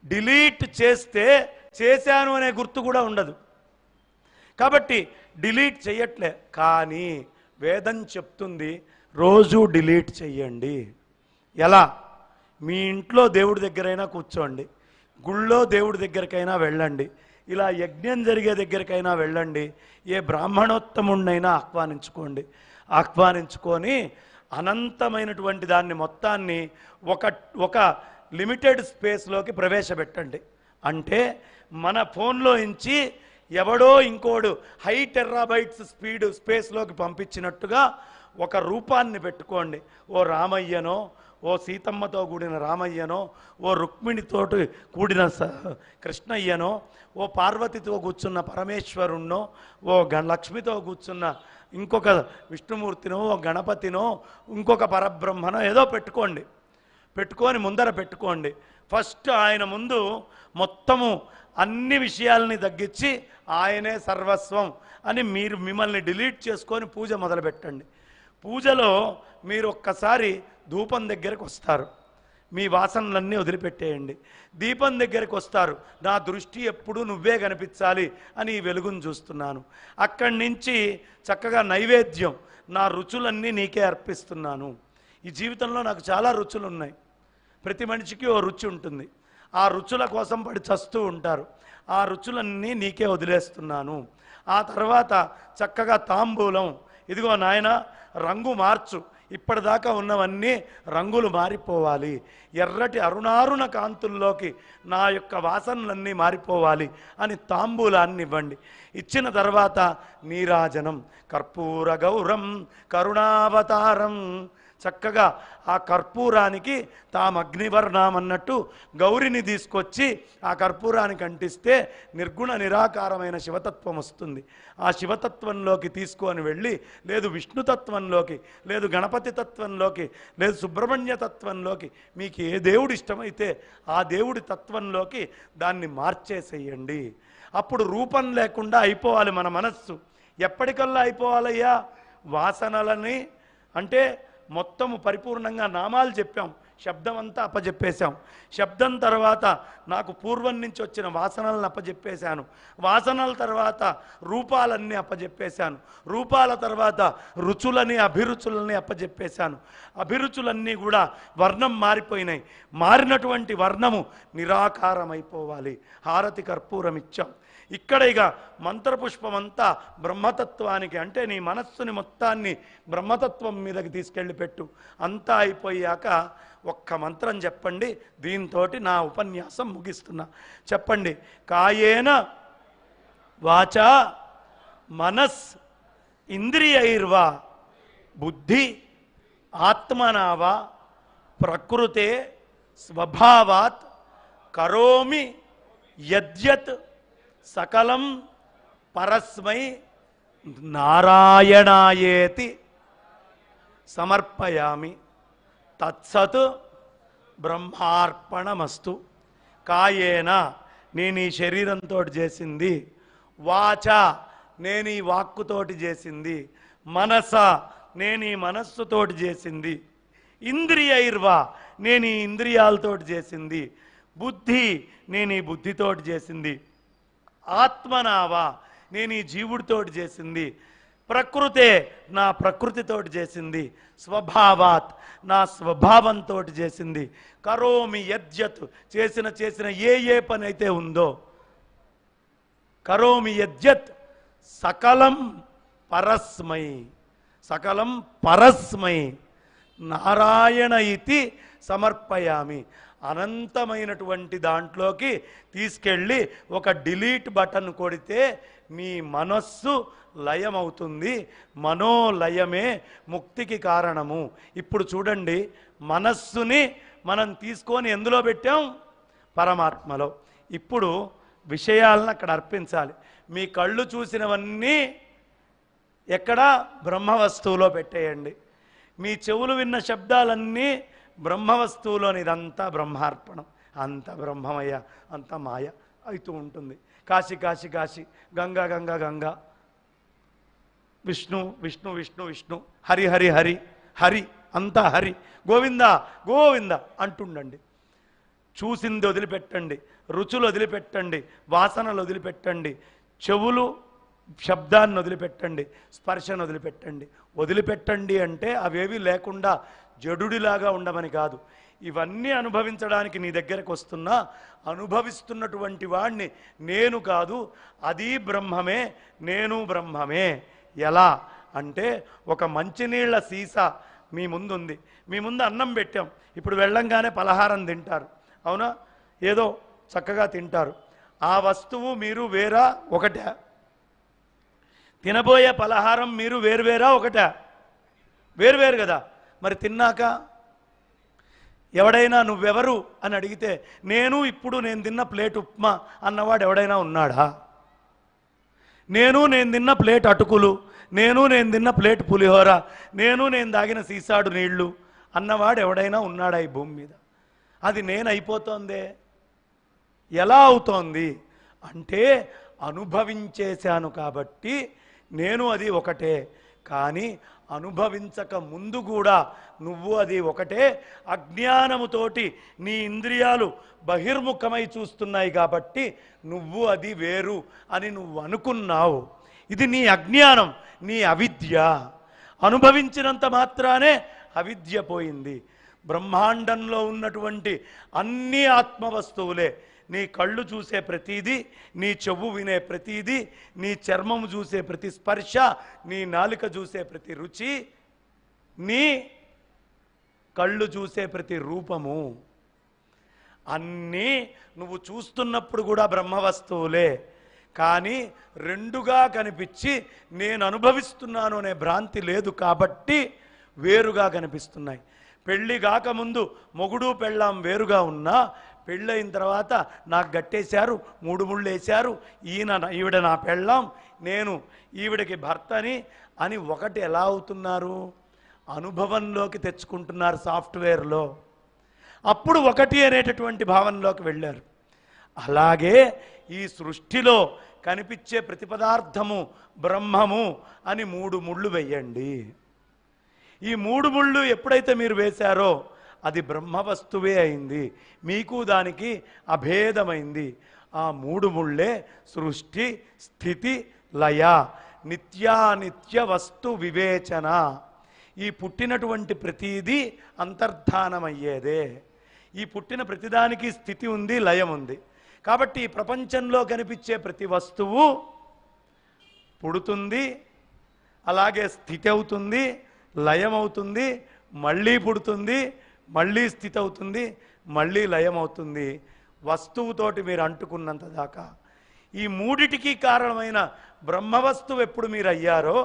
డిలీట్ చేస్తే చేశాను అనే గుర్తు కూడా ఉండదు. కాబట్టి డిలీట్ చెయ్యట్లే. కానీ వేదం చెప్తుంది రోజు డిలీట్ చెయ్యండి. ఎలా? మీ ఇంట్లో దేవుడి దగ్గరైనా కూర్చోండి, గుళ్ళో దేవుడి దగ్గరికైనా వెళ్ళండి, ఇలా యజ్ఞం జరిగే దగ్గరికైనా వెళ్ళండి, ఏ బ్రాహ్మణోత్తముడినైనా ఆహ్వానించుకొని అనంతమైనటువంటి దాన్ని మొత్తాన్ని ఒక లిమిటెడ్ స్పేస్లోకి ప్రవేశపెట్టండి. అంటే మన ఫోన్లో నుంచి ఎవడో ఇంకోడు హై టెర్రాబైట్స్ స్పేస్లోకి పంపించినట్టుగా ఒక రూపాన్ని పెట్టుకోండి. ఓ రామయ్యనో, ఓ సీతమ్మతో కూడిన రామయ్యనో, ఓ రుక్మిణితోటి కూడిన కృష్ణయ్యనో, ఓ పార్వతితో కూర్చున్న పరమేశ్వరుణ్ణో, ఓ లక్ష్మితో కూర్చున్న ఇంకొక విష్ణుమూర్తినో, ఓ గణపతినో, ఇంకొక పరబ్రహ్మనో ఏదో పెట్టుకొని ముందర పెట్టుకోండి. ఫస్ట్ ఆయన ముందు మొత్తము అన్ని విషయాలని తగ్గించి ఆయనే సర్వస్వం అని మిమ్మల్ని డిలీట్ చేసుకొని పూజ మొదలుపెట్టండి. పూజలో మీరు ఒక్కసారి ధూపం దగ్గరకు వస్తారు, మీ వాసనలన్నీ వదిలిపెట్టేయండి. దీపం దగ్గరికి వస్తారు, నా దృష్టి ఎప్పుడు నువ్వే కనిపించాలి అని ఈ వెలుగును చూస్తున్నాను. అక్కడి నుంచి చక్కగా నైవేద్యం, నా రుచులన్నీ నీకే అర్పిస్తున్నాను. ఈ జీవితంలో నాకు చాలా రుచులు ఉన్నాయి. ప్రతి మనిషికి ఓ రుచి ఉంటుంది. ఆ రుచుల కోసం పడి చస్తూ ఉంటారు. ఆ రుచులన్నీ నీకే వదిలేస్తున్నాను. ఆ తర్వాత చక్కగా తాంబూలం, ఇదిగో నాయన రంగు మార్చు, ఇప్పటిదాకా ఉన్నవన్నీ రంగులు మారిపోవాలి, ఎర్రటి అరుణారుణ కాంతుల్లోకి నా యొక్క వాసనలన్నీ మారిపోవాలి అని తాంబూలాన్ని ఇవ్వండి. ఇచ్చిన తర్వాత నీరాజనం, కర్పూర గౌరం కరుణావతారం, చక్కగా ఆ కర్పూరానికి తామగ్నివర్ణం అన్నట్టు గౌరిని తీసుకొచ్చి ఆ కర్పూరానికి అంటిస్తే నిర్గుణ నిరాకారమైన శివతత్వం వస్తుంది. ఆ శివతత్వంలోకి తీసుకొని వెళ్ళి, లేదు విష్ణుతత్వంలోకి, లేదు గణపతి తత్వంలోకి, లేదు సుబ్రహ్మణ్య తత్వంలోకి, మీకు ఏ దేవుడు ఇష్టమైతే ఆ దేవుడి తత్వంలోకి దాన్ని మార్చేసేయండి. అప్పుడు రూపం లేకుండా అయిపోవాలి మన మనస్సు. ఎప్పటికల్లా అయిపోవాలయ్యా? వాసనలని అంటే మొత్తము పరిపూర్ణంగా నామాలు చెప్పాం, శబ్దం అంతా అప్పజెప్పేశాం. శబ్దం తర్వాత నాకు పూర్వం నుంచి వచ్చిన వాసనలను అప్పజెప్పేశాను. వాసనల తర్వాత రూపాలన్నీ అప్పజెప్పేశాను. రూపాల తర్వాత రుచులని, అభిరుచులని అప్పజెప్పేశాను. అభిరుచులన్నీ కూడా వర్ణం మారిపోయినాయి. మారినటువంటి వర్ణము నిరాకారమైపోవాలి. హారతి కర్పూరం ఇచ్చాం. ఇక్కడ ఇక మంత్రపుష్పమంతా బ్రహ్మతత్వానికి, అంటే నీ మనస్సుని మొత్తాన్ని బ్రహ్మతత్వం మీదకి తీసుకెళ్ళి పెట్టు. అంతా అయిపోయాక ఒక్క మంత్రం చెప్పండి. దీంతో నా ఉపన్యాసం ముగిస్తున్నా. చెప్పండి. కాయేన వాచా మనస్ ఇంద్రియైర్వా బుద్ధి ఆత్మనావా ప్రకృతే స్వభావాత్ కరోమి యద్యత్ సకలం పరస్మై నారాయణాయేతి సమర్పయామి. తత్సత్ బ్రహ్మార్పణమస్తు. కాయేన నేను ఈ శరీరంతో చేసింది, వాచ నేను ఈ వాక్కుతోటి చేసింది, మనస నేను ఈ మనస్సుతోటి చేసింది, ఇంద్రియైర్వా నేను ఈ ఇంద్రియాలతోటి చేసింది, బుద్ధి నేను ఈ బుద్ధితోటి చేసింది, ఆత్మనావా నేను ఈ జీవుడితోటి చేసింది, ప్రకృతే నా ప్రకృతితోటి చేసింది, స్వభావాత్ నా స్వభావంతో చేసింది, కరోమి యద్యత్ చేసిన ఏ పని అయితే ఉందో, కరోమి యద్యత్ సకలం పరస్మై, సకలం పరస్మై నారాయణ ఇతి సమర్పయామి. అనంతమైనటువంటి దాంట్లోకి తీసుకెళ్ళి ఒక డిలీట్ బటన్ కొడితే మీ మనస్సు లయమవుతుంది. మనోలయమే ముక్తికి కారణము. ఇప్పుడు చూడండి, మనస్సుని మనం తీసుకొని ఎందులో పెట్టాం? పరమాత్మలో. ఇప్పుడు విషయాలను అక్కడ అర్పించాలి. మీ కళ్ళు చూసినవన్నీ ఎక్కడ? బ్రహ్మవస్తువులో పెట్టేయండి. మీ చెవులు విన్న శబ్దాలన్నీ బ్రహ్మవస్తువులోని. ఇదంతా బ్రహ్మార్పణం. అంత బ్రహ్మమయ్య, అంత మాయ అవుతూ ఉంటుంది. కాశీ కాశీ కాశీ, గంగా గంగా గంగా, విష్ణు విష్ణు విష్ణు విష్ణు, హరి హరి హరి హరి, అంతా హరి, గోవింద గోవింద అంటుండండి. చూసింది వదిలిపెట్టండి, రుచులు వదిలిపెట్టండి, వాసనలు వదిలిపెట్టండి, చెవులు శబ్దాన్ని వదిలిపెట్టండి, స్పర్శను వదిలిపెట్టండి. వదిలిపెట్టండి అంటే అవేవి లేకుండా జడుడిలాగా ఉండమని కాదు. ఇవన్నీ అనుభవించడానికి నీ దగ్గరకు వస్తున్నా, అనుభవిస్తున్నటువంటి వాణ్ణి నేను కాదు, అది బ్రహ్మమే, నేను బ్రహ్మమే. ఎలా అంటే, ఒక మంచినీళ్ళ సీసా మీ ముందు ఉంది, మీ ముందు అన్నం పెట్టాం, ఇప్పుడు వెళ్ళంగానే పలహారం తింటారు, అవునా? ఏదో చక్కగా తింటారు. ఆ వస్తువు మీరు వేరా ఒకటే? తినబోయే పలహారం మీరు వేరువేరా ఒకటే? వేరువేరు కదా. మరి తిన్నాక ఎవడైనా నువ్వెవరు అని అడిగితే, నేను తిన్న ప్లేట్ ఉప్మా అన్నవాడు ఎవడైనా ఉన్నాడా? నేను తిన్న ప్లేట్ అటుకులు, నేను తిన్న ప్లేట్ పులిహోర, నేను తాగిన సీసాడు నీళ్లు అన్నవాడు ఎవడైనా ఉన్నాడా ఈ భూమి మీద? అది నేను అయిపోతోందే. ఎలా అవుతోంది అంటే, అనుభవించేశాను కాబట్టి నేను అది ఒకటే. కానీ అనుభవించక ముందు కూడా నువ్వు అది ఒకటే. అజ్ఞానముతోటి నీ ఇంద్రియాలు బహిర్ముఖమై చూస్తున్నాయి కాబట్టి నువ్వు అది వేరు అని నువ్వు అనుకున్నావు. ఇది నీ అజ్ఞానం, నీ అవిద్య. అనుభవించినంత మాత్రానే అవిద్య పోయింది. బ్రహ్మాండంలో ఉన్నటువంటి అన్ని ఆత్మవస్తువులే. నీ కళ్ళు చూసే ప్రతీది, నీ చెవు వినే ప్రతీది, నీ చర్మము చూసే ప్రతి స్పర్శ, నీ నాలుక చూసే ప్రతి రుచి, నీ కళ్ళు చూసే ప్రతి రూపము, అన్నీ నువ్వు చూస్తున్నప్పుడు కూడా బ్రహ్మవస్తువులే. కానీ రెండుగా కనిపించి నేను అనుభవిస్తున్నాను అనే భ్రాంతి లేదు కాబట్టి వేరుగా కనిపిస్తున్నాయి. పెళ్ళి కాకముందు మొగుడు పెళ్ళాం వేరుగా ఉన్నా, పెళ్ళైన తర్వాత నాకు గట్టేశారు, 3 ముళ్ళు వేశారు, ఈవిడ నా పెళ్ళాం, నేను ఈవిడకి భర్తని అని ఒకటి ఎలా అవుతున్నారు? అనుభవంలోకి తెచ్చుకుంటున్నారు సాఫ్ట్వేర్లో. అప్పుడు ఒకటి అనేటటువంటి భావనలోకి వెళ్ళారు. అలాగే ఈ సృష్టిలో కనిపించే ప్రతి పదార్థము బ్రహ్మము అని 3 ముళ్ళు వేయండి. ఈ 3 ముళ్ళు ఎప్పుడైతే మీరు వేశారో అది బ్రహ్మ వస్తువే అయింది, మీకు దానికి అభేదమైంది. ఆ 3 ముళ్ళే సృష్టి, స్థితి, లయ, నిత్యానిత్య వస్తు వివేచన. ఈ పుట్టినటువంటి ప్రతీది అంతర్ధానమయ్యేదే. ఈ పుట్టిన ప్రతిదానికి స్థితి ఉంది, లయం ఉంది. కాబట్టి ఈ ప్రపంచంలో కనిపించే ప్రతి వస్తువు పుడుతుంది, అలాగే స్థితి అవుతుంది, లయం అవుతుంది, మళ్ళీ పుడుతుంది, మళ్ళీ స్థితి అవుతుంది, మళ్ళీ లయం అవుతుంది. వస్తువుతోటి మీరు అంటుకున్నంత దాకా ఈ మూడిటికి కారణమైన బ్రహ్మవస్తువు ఎప్పుడు మీరు అయ్యారో,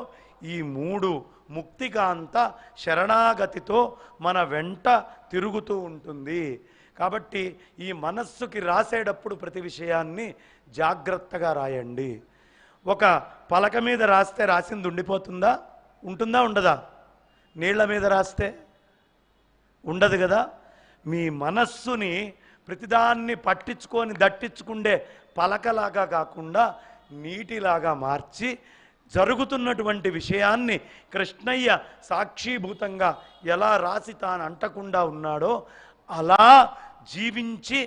ఈ 3 ముక్తికాంత శరణాగతితో మన వెంట తిరుగుతూ ఉంటుంది. కాబట్టి ఈ మనస్సుకి రాసేటప్పుడు ప్రతి విషయాన్ని జాగ్రత్తగా రాయండి. ఒక పలక మీద రాస్తే రాసింది ఉండిపోతుందా? ఉంటుందా? ఉండదా? నీళ్ల మీద రాస్తే ఉండదు కదా. మీ మనస్సుని ప్రతిదాన్ని పట్టించుకొని దట్టించుకుండే పలకలాగా కాకుండా నీటిలాగా మార్చి జరుగుతున్నటువంటి విషయాన్ని కృష్ణయ్య సాక్షిభూతంగా ఎలా రాసి తాను అంటకుండా ఉన్నాడో అలా జీవించి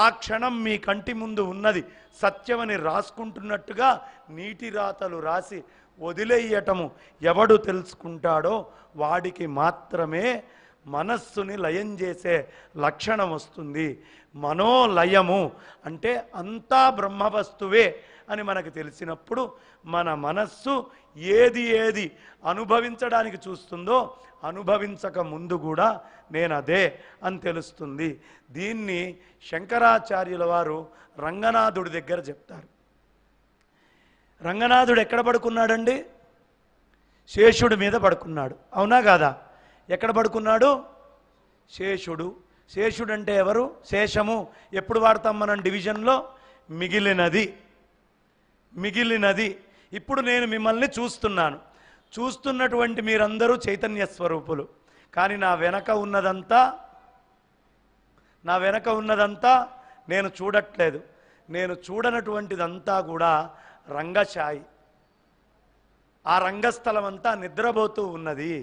ఆ క్షణం మీ కంటి ముందు ఉన్నది సత్యమని రాసుకుంటున్నట్టుగా నీటి రాతలు రాసి వదిలేయటము ఎవడు తెలుసుకుంటాడో వాడికి మాత్రమే మనస్సుని లయం చేసే లక్షణం వస్తుంది. మనోలయము అంటే అంతా బ్రహ్మవస్తువే అని మనకు తెలిసినప్పుడు మన మనస్సు ఏది ఏది అనుభవించడానికి చూస్తుందో అనుభవించక ముందు కూడా నేను అదే అని తెలుస్తుంది. దీన్ని శంకరాచార్యుల వారు రంగనాథుడి దగ్గర చెప్తారు. రంగనాథుడు ఎక్కడ పడుకున్నాడండి? శేషుడి మీద పడుకున్నాడు, అవునా కాదా? ఎక్కడ పడుకున్నాడు? శేషుడు. శేషుడు అంటే ఎవరు? శేషము ఎప్పుడు వాడతాం మనం డివిజన్లో? మిగిలినది. మిగిలినది. ఇప్పుడు నేను మిమ్మల్ని చూస్తున్నాను, చూస్తున్నటువంటి మీరందరూ చైతన్య స్వరూపులు. కానీ నా వెనక ఉన్నదంతా నేను చూడట్లేదు. నేను చూడనటువంటిదంతా కూడా రంగశాయి. ఆ రంగస్థలం అంతా నిద్రపోతూ ఉన్నది.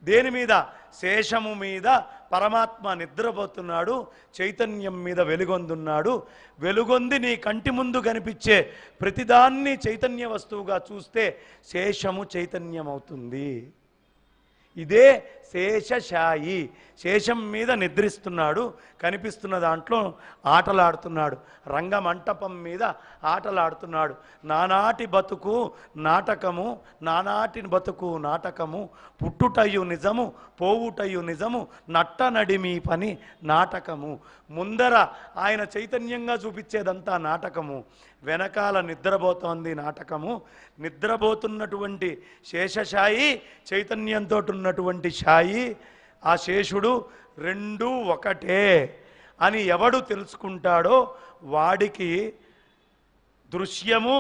దేని మీద? శేషము మీద పరమాత్మ నిద్రపోతున్నాడు, చైతన్యం మీద వెలుగొందున్నాడు. వెలుగొంది నీ కంటి ముందు కనిపించే ప్రతిదాన్ని చైతన్య వస్తువుగా చూస్తే శేషము చైతన్యమవుతుంది. ఇదే శేషశాయి. శేషం మీద నిద్రిస్తున్నాడు, కనిపిస్తున్న దాంట్లో ఆటలాడుతున్నాడు, రంగమంటపం మీద ఆటలాడుతున్నాడు. నానాటి బతుకు నాటకము, నానాటి బతుకు నాటకము, పుట్టుటయు నిజము పోవుటయు నిజము, నట్ట నడిమి పని నాటకము. ముందర ఆయన చైతన్యంగా చూపించేదంతా నాటకము, వెనకాల నిద్రపోతోంది నాటకము. నిద్రపోతున్నటువంటి శేషశాయి, చైతన్యంతో ఉన్నటువంటి శాయి, ఆ శేషుడు రెండూ ఒకటే అని ఎవడు తెలుసుకుంటాడో వాడికి దృశ్యము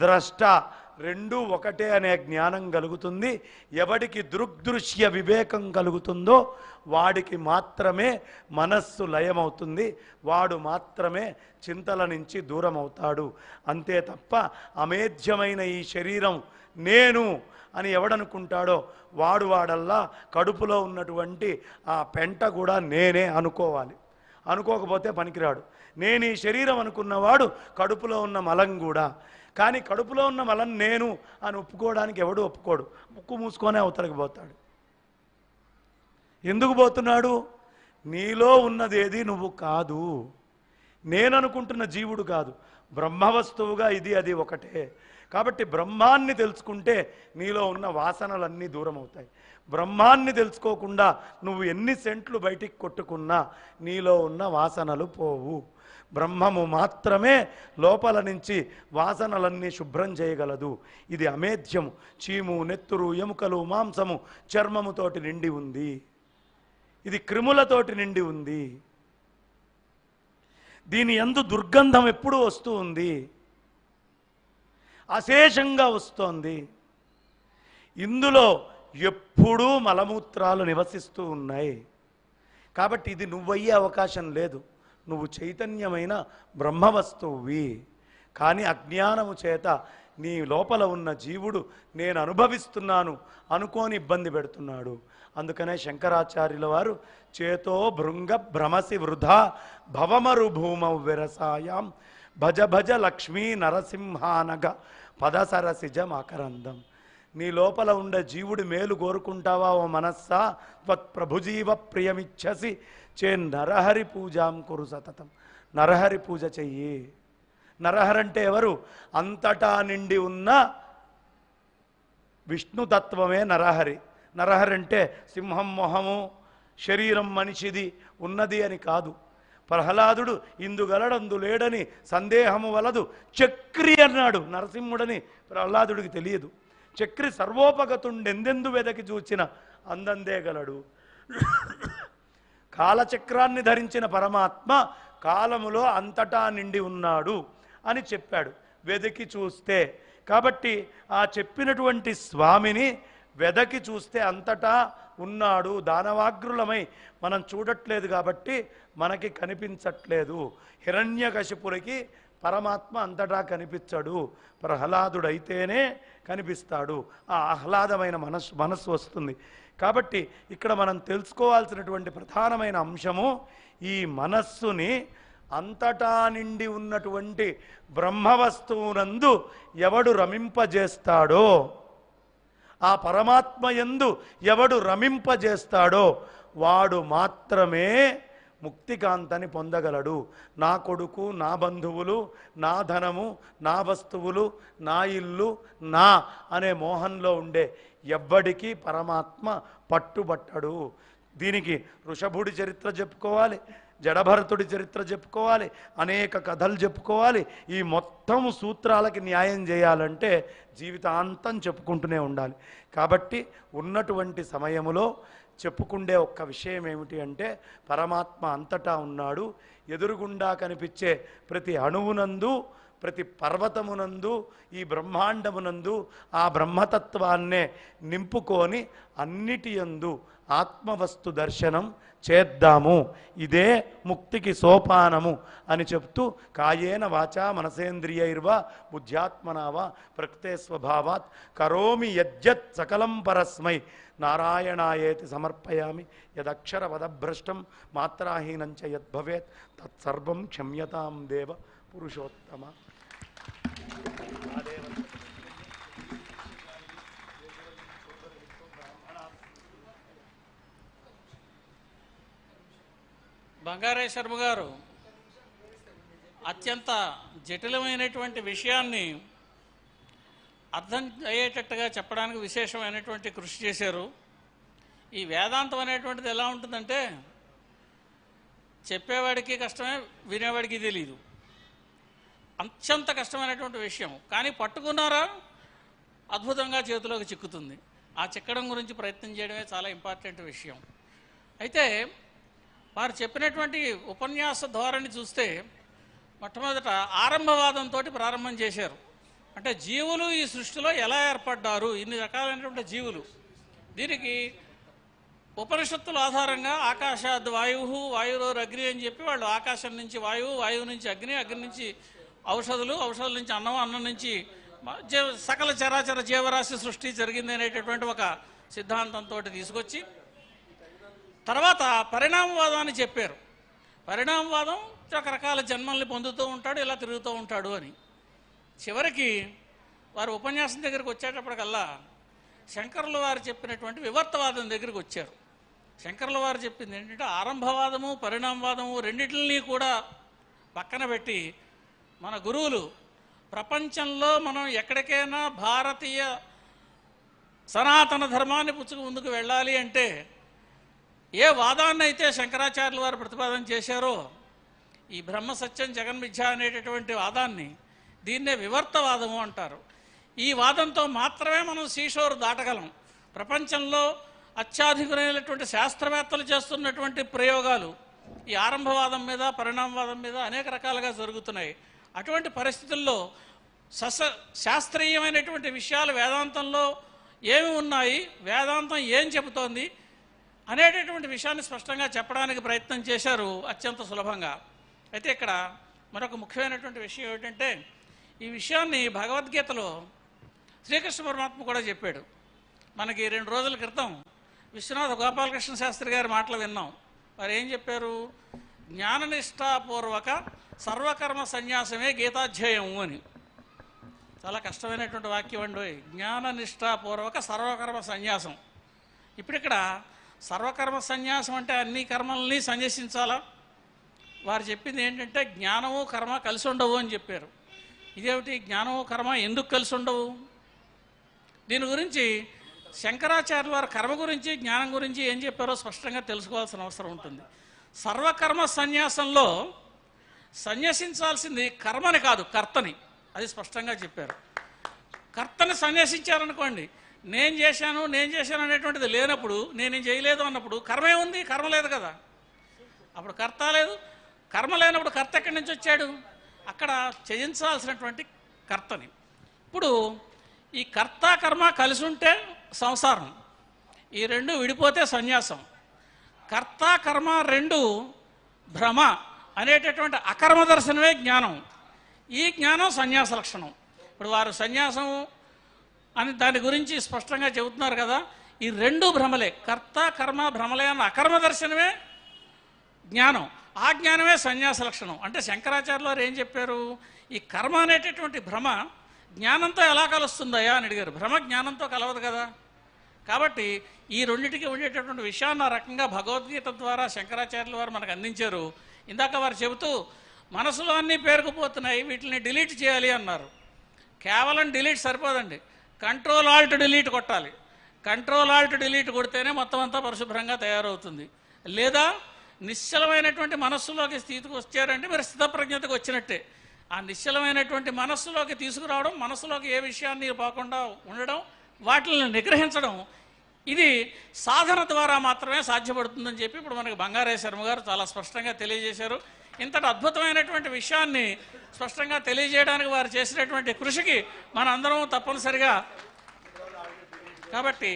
ద్రష్ట రెండూ ఒకటే అనే జ్ఞానం కలుగుతుంది. ఎవడికి దృగ్దృశ్య వివేకం కలుగుతుందో వాడికి మాత్రమే మనస్సు లయమవుతుంది, వాడు మాత్రమే చింతల నుంచి దూరం అవుతాడు. అంతే తప్ప అమేధ్యమైన ఈ శరీరం నేను అని ఎవడనుకుంటాడో వాడల్లా కడుపులో ఉన్నటువంటి ఆ పెంట కూడా నేనే అనుకోవాలి. అనుకోకపోతే పనికిరాడు. నేను ఈ శరీరం అనుకున్నవాడు కడుపులో ఉన్న మలం కూడా. కానీ కడుపులో ఉన్న మలం నేను అని ఒప్పుకోవడానికి ఎవడు ఒప్పుకోడు. ముక్కు మూసుకొనే అవతలకి పోతాడు. ఎందుకు పోతున్నాడు? నీలో ఉన్నదేది నువ్వు కాదు, నేననుకుంటున్న జీవుడు కాదు, బ్రహ్మవస్తువుగా ఇది అది ఒకటే. కాబట్టి బ్రహ్మాన్ని తెలుసుకుంటే నీలో ఉన్న వాసనలన్నీ దూరం అవుతాయి. బ్రహ్మాన్ని తెలుసుకోకుండా నువ్వు ఎన్ని సెంట్లు బయటికి కొట్టుకున్నా నీలో ఉన్న వాసనలు పోవు. బ్రహ్మము మాత్రమే లోపల నుంచి వాసనలన్నీ శుభ్రం చేయగలదు. ఇది అమేధ్యము. చీము, నెత్తురు, ఎముకలు, మాంసము, చర్మముతోటి నిండి ఉంది. ఇది క్రిములతోటి నిండి ఉంది. దీని యందు దుర్గంధం ఎప్పుడూ వస్తూ ఉంది, అశేషంగా వస్తోంది. ఇందులో ఎప్పుడూ మలమూత్రాలు నివసిస్తూ ఉన్నాయి. కాబట్టి ఇది నువ్వయ్యే అవకాశం లేదు. నువ్వు చైతన్యమైన బ్రహ్మవస్తువువి. కానీ అజ్ఞానము చేత నీ లోపల ఉన్న జీవుడు నేను అనుభవిస్తున్నాను అనుకోని ఇబ్బంది పెడుతున్నాడు. అందుకనే శంకరాచార్యుల వారు చేతో భృంగ భ్రమసి వృధా భవమరు భూమౌ విరసాయాం భజ భజ లక్ష్మీ నరసింహానగ పదసరసిజ మకరందం. నీ లోపల ఉండే జీవుడి మేలు కోరుకుంటావా ఓ మనస్సా? ప్రభుజీవ ప్రియమిచ్చసి చే నరహరి పూజాం కురు సతతం. నరహరి పూజ చెయ్యి. నరహరంటే ఎవరు? అంతటా నిండి ఉన్న విష్ణుతత్వమే నరహరి. నరహరి అంటే సింహం మొహము, శరీరం మనిషిది ఉన్నది అని కాదు. ప్రహ్లాదుడు ఇందుగలడందు లేడని సందేహము వలదు చక్రి అన్నాడు. నరసింహుడని ప్రహ్లాదుడికి తెలియదు. చక్రి సర్వోపగతుండెందెందు వెదకి చూచిన అందందే గలడు. కాలచక్రాన్ని ధరించిన పరమాత్మ కాలములో అంతటా నిండి ఉన్నాడు అని చెప్పాడు వెదకి చూస్తే. కాబట్టి ఆ చెప్పినటువంటి స్వామిని వెదకి చూస్తే అంతటా ఉన్నాడు. దానవాగ్రులమై మనం చూడట్లేదు కాబట్టి మనకి కనిపించట్లేదు. హిరణ్యకశిపురికి పరమాత్మ అంతటా కనిపించడు, ప్రహ్లాదుడైతేనే కనిపిస్తాడు. ఆ ఆహ్లాదమైన మనస్సు వస్తుంది. కాబట్టి ఇక్కడ మనం తెలుసుకోవాల్సినటువంటి ప్రధానమైన అంశము, ఈ మనస్సుని అంతటా నిండి ఉన్నటువంటి బ్రహ్మవస్తువునందు ఎవడు రమింపజేస్తాడో, ఆ పరమాత్మ యందు ఎవడు రమింపజేస్తాడో వాడు మాత్రమే ముక్తికాంతని పొందగలడు. నా కొడుకు, నా బంధువులు, నా ధనము, నా వస్తువులు, నా ఇల్లు, నా అనే మోహంలో ఉండే ఎవ్వడికి పరమాత్మ పట్టుబట్టడు. దీనికి ఋషభుడి చరిత్ర చెప్పుకోవాలి, జడభరతుడి చరిత్ర చెప్పుకోవాలి, అనేక కథలు చెప్పుకోవాలి. ఈ మొత్తం సూత్రాలకి న్యాయం చేయాలంటే జీవితాంతం చెప్పుకుంటూనే ఉండాలి. కాబట్టి ఉన్నటువంటి సమయములో చెప్పుకుండే ఒక్క విషయం ఏమిటి అంటే, పరమాత్మ అంతటా ఉన్నాడు. ఎదురుగుండా కనిపించే ప్రతి అణువునందు, ప్రతి పర్వతమునందు, ఈ బ్రహ్మాండమునందు ఆ బ్రహ్మతత్వాన్నే నింపుకొని అన్నిటి యందు ఆత్మవస్తు దర్శనం చేద్దాము. ఇదే ముక్తికి సోపానము అని చెప్తూ, కాయేన వాచా మనసేంద్రియైర్వా బుద్ధ్యాత్మనావా ప్రకృతే స్వభావాత్ కరోమి యజ్జత్ సకలం పరస్మై నారాయణాయేతి సమర్పయామి. యదక్షర పదభ్రష్టం మాత్రాహీనం చ యద్భవేత్ తత్సర్వం క్షమ్యతాం దేవ పురుషోత్తమ. బంగారయ్య శర్మ గారు అత్యంత జటిలమైనటువంటి విషయాన్ని అర్థం అయ్యేటట్టుగా చెప్పడానికి విశేషమైనటువంటి కృషి చేశారు. ఈ వేదాంతం అనేటువంటిది ఎలా ఉంటుందంటే, చెప్పేవాడికి కష్టమే, వినేవాడికి తెలియదు. అత్యంత కష్టమైనటువంటి విషయం, కానీ పట్టుకున్నారా అద్భుతంగా చేతిలోకి చిక్కుతుంది. ఆ చిక్కడం గురించి ప్రయత్నం చేయడమే చాలా ఇంపార్టెంట్ విషయం. అయితే వారు చెప్పినటువంటి ఉపన్యాస ధోరణి చూస్తే, మొట్టమొదట ఆరంభవాదంతో ప్రారంభం చేశారు. అంటే జీవులు ఈ సృష్టిలో ఎలా ఏర్పడ్డారు, ఇన్ని రకాలైనటువంటి జీవులు. దీనికి ఉపనిషత్తుల ఆధారంగా ఆకాశాద్ వాయువు, వాయువులో అగ్ని అని చెప్పి వాళ్ళు ఆకాశం నుంచి వాయువు, వాయువు నుంచి అగ్ని, అగ్ని నుంచి ఔషధులు, ఔషధుల నుంచి అన్నం, అన్నం నుంచి సకల చరాచర జీవరాశి సృష్టి జరిగింది అనేటటువంటి ఒక సిద్ధాంతంతో తీసుకొచ్చి తర్వాత పరిణామవాదాన్ని చెప్పారు. పరిణామవాదం రకరకాల జన్మల్ని పొందుతూ ఉంటాడు, ఇలా తిరుగుతూ ఉంటాడు అని. చివరికి వారు ఉపన్యాసం దగ్గరికి వచ్చేటప్పటికల్లా శంకరుల వారు చెప్పినటువంటి వివర్తవాదం దగ్గరికి వచ్చారు. శంకరుల వారు చెప్పింది ఏంటంటే, ఆరంభవాదము పరిణామవాదము రెండింటిని కూడా పక్కన పెట్టి మన గురువులు ప్రపంచంలో మనం ఎక్కడికైనా భారతీయ సనాతన ధర్మాన్ని పుచ్చుకు ముందుకు వెళ్ళాలి అంటే ఏ వాదాన్ని అయితే శంకరాచార్యుల వారు ప్రతిపాదన చేశారో, ఈ బ్రహ్మ సత్యం జగన్మిథ్య అనేటటువంటి వాదాన్ని, దీన్నే వివర్తవాదము అంటారు. ఈ వాదంతో మాత్రమే మనం సీషోరు దాటగలం. ప్రపంచంలో అత్యాధునికమైనటువంటి శాస్త్రవేత్తలు చేస్తున్నటువంటి ప్రయోగాలు ఈ ఆరంభవాదం మీద, పరిణామవాదం మీద అనేక రకాలుగా జరుగుతున్నాయి. అటువంటి పరిస్థితుల్లో శాస్త్రీయమైనటువంటి విషయాలు వేదాంతంలో ఏమి ఉన్నాయి, వేదాంతం ఏం చెబుతోంది అనేటటువంటి విషయాన్ని స్పష్టంగా చెప్పడానికి ప్రయత్నం చేశారు అత్యంత సులభంగా. అయితే ఇక్కడ మరొక ముఖ్యమైనటువంటి విషయం ఏమిటంటే, ఈ విషయాన్ని భగవద్గీతలో శ్రీకృష్ణ పరమాత్మ కూడా చెప్పాడు. మనకి 2 రోజుల క్రితం విశ్వనాథ గోపాలకృష్ణ శాస్త్రి గారి మాటలు విన్నాం. వారు ఏం చెప్పారు? జ్ఞాననిష్టాపూర్వక సర్వకర్మ సన్యాసమే గీతాధ్యాయము అని. చాలా కష్టమైనటువంటి వాక్యం అండి. జ్ఞాననిష్టాపూర్వక సర్వకర్మ సన్యాసం. ఇప్పుడిక్కడ సర్వకర్మ సన్యాసం అంటే అన్ని కర్మల్ని సన్యసించాలా? వారు చెప్పింది ఏంటంటే, జ్ఞానము కర్మ కలిసి ఉండవు అని చెప్పారు. ఇదేమిటి జ్ఞానము కర్మ ఎందుకు కలిసి ఉండవు? దీని గురించి శంకరాచార్యుల వారు కర్మ గురించి, జ్ఞానం గురించి ఏం చెప్పారో స్పష్టంగా తెలుసుకోవాల్సిన అవసరం ఉంటుంది. సర్వకర్మ సన్యాసంలో సన్యసించాల్సింది కర్మని కాదు, కర్తని. అది స్పష్టంగా చెప్పారు. కర్తని సన్యసించారనుకోండి, నేను చేశాను అనేటువంటిది లేనప్పుడు, నేనేం చేయలేదు అన్నప్పుడు కర్మే ఉంది, కర్మ లేదు కదా. అప్పుడు కర్త లేదు, కర్మ లేనప్పుడు కర్త ఎక్కడి నుంచి వచ్చాడు? అక్కడ చేయించాల్సినటువంటి కర్తని. ఇప్పుడు ఈ కర్త కర్మ కలిసి ఉంటే సంసారం, ఈ రెండు విడిపోతే సన్యాసం. కర్త కర్మ రెండు భ్రమ అనేటటువంటి అకర్మ దర్శనమే జ్ఞానం. ఈ జ్ఞానం సన్యాస లక్షణం. ఇప్పుడు వారు సన్యాసం అని దాని గురించి స్పష్టంగా చెబుతున్నారు కదా. ఈ రెండు భ్రమలే, కర్త కర్మ భ్రమలే అన్న అకర్మ దర్శనమే జ్ఞానం. ఆ జ్ఞానమే సన్యాస లక్షణం. అంటే శంకరాచార్యులు వారు ఏం చెప్పారు? ఈ కర్మ అనేటటువంటి భ్రమ జ్ఞానంతో ఎలా కలుస్తుందయా అని అడిగారు. భ్రమ జ్ఞానంతో కలవదు కదా. కాబట్టి ఈ రెండింటికి ఉండేటటువంటి విషయాన్ని ఆ రకంగా భగవద్గీత ద్వారా శంకరాచార్యుల వారు మనకు అందించారు. ఇందాక వారు చెబుతూ మనసులో అన్నీ పేరుకుపోతున్నాయి, వీటిని డిలీట్ చేయాలి అన్నారు. కేవలం డిలీట్ సరిపోదండి, కంట్రోల్ ఆల్ట్ డిలీట్ కొట్టాలి. కంట్రోల్ ఆల్ట్ డిలీట్ కొడితేనే మొత్తం అంతా పరిశుభ్రంగా తయారవుతుంది. లేదా నిశ్చలమైనటువంటి మనస్సులోకి స్థితికి వచ్చారంటే మీరు స్థితప్రజ్ఞతకు వచ్చినట్టే. ఆ నిశ్చలమైనటువంటి మనస్సులోకి తీసుకురావడం, మనస్సులోకి ఏ విషయాన్ని పోకుండా ఉండడం, వాటిని నిగ్రహించడం, ఇది సాధన ద్వారా మాత్రమే సాధ్యపడుతుందని చెప్పి ఇప్పుడు మనకి బంగారయ్య శర్మ గారు చాలా స్పష్టంగా తెలియజేశారు. ఇంతటి అద్భుతమైనటువంటి విషయాన్ని స్పష్టంగా తెలియజేయడానికి వారు చేసినటువంటి కృషికి మన అందరం తప్పనిసరిగా కాబట్టి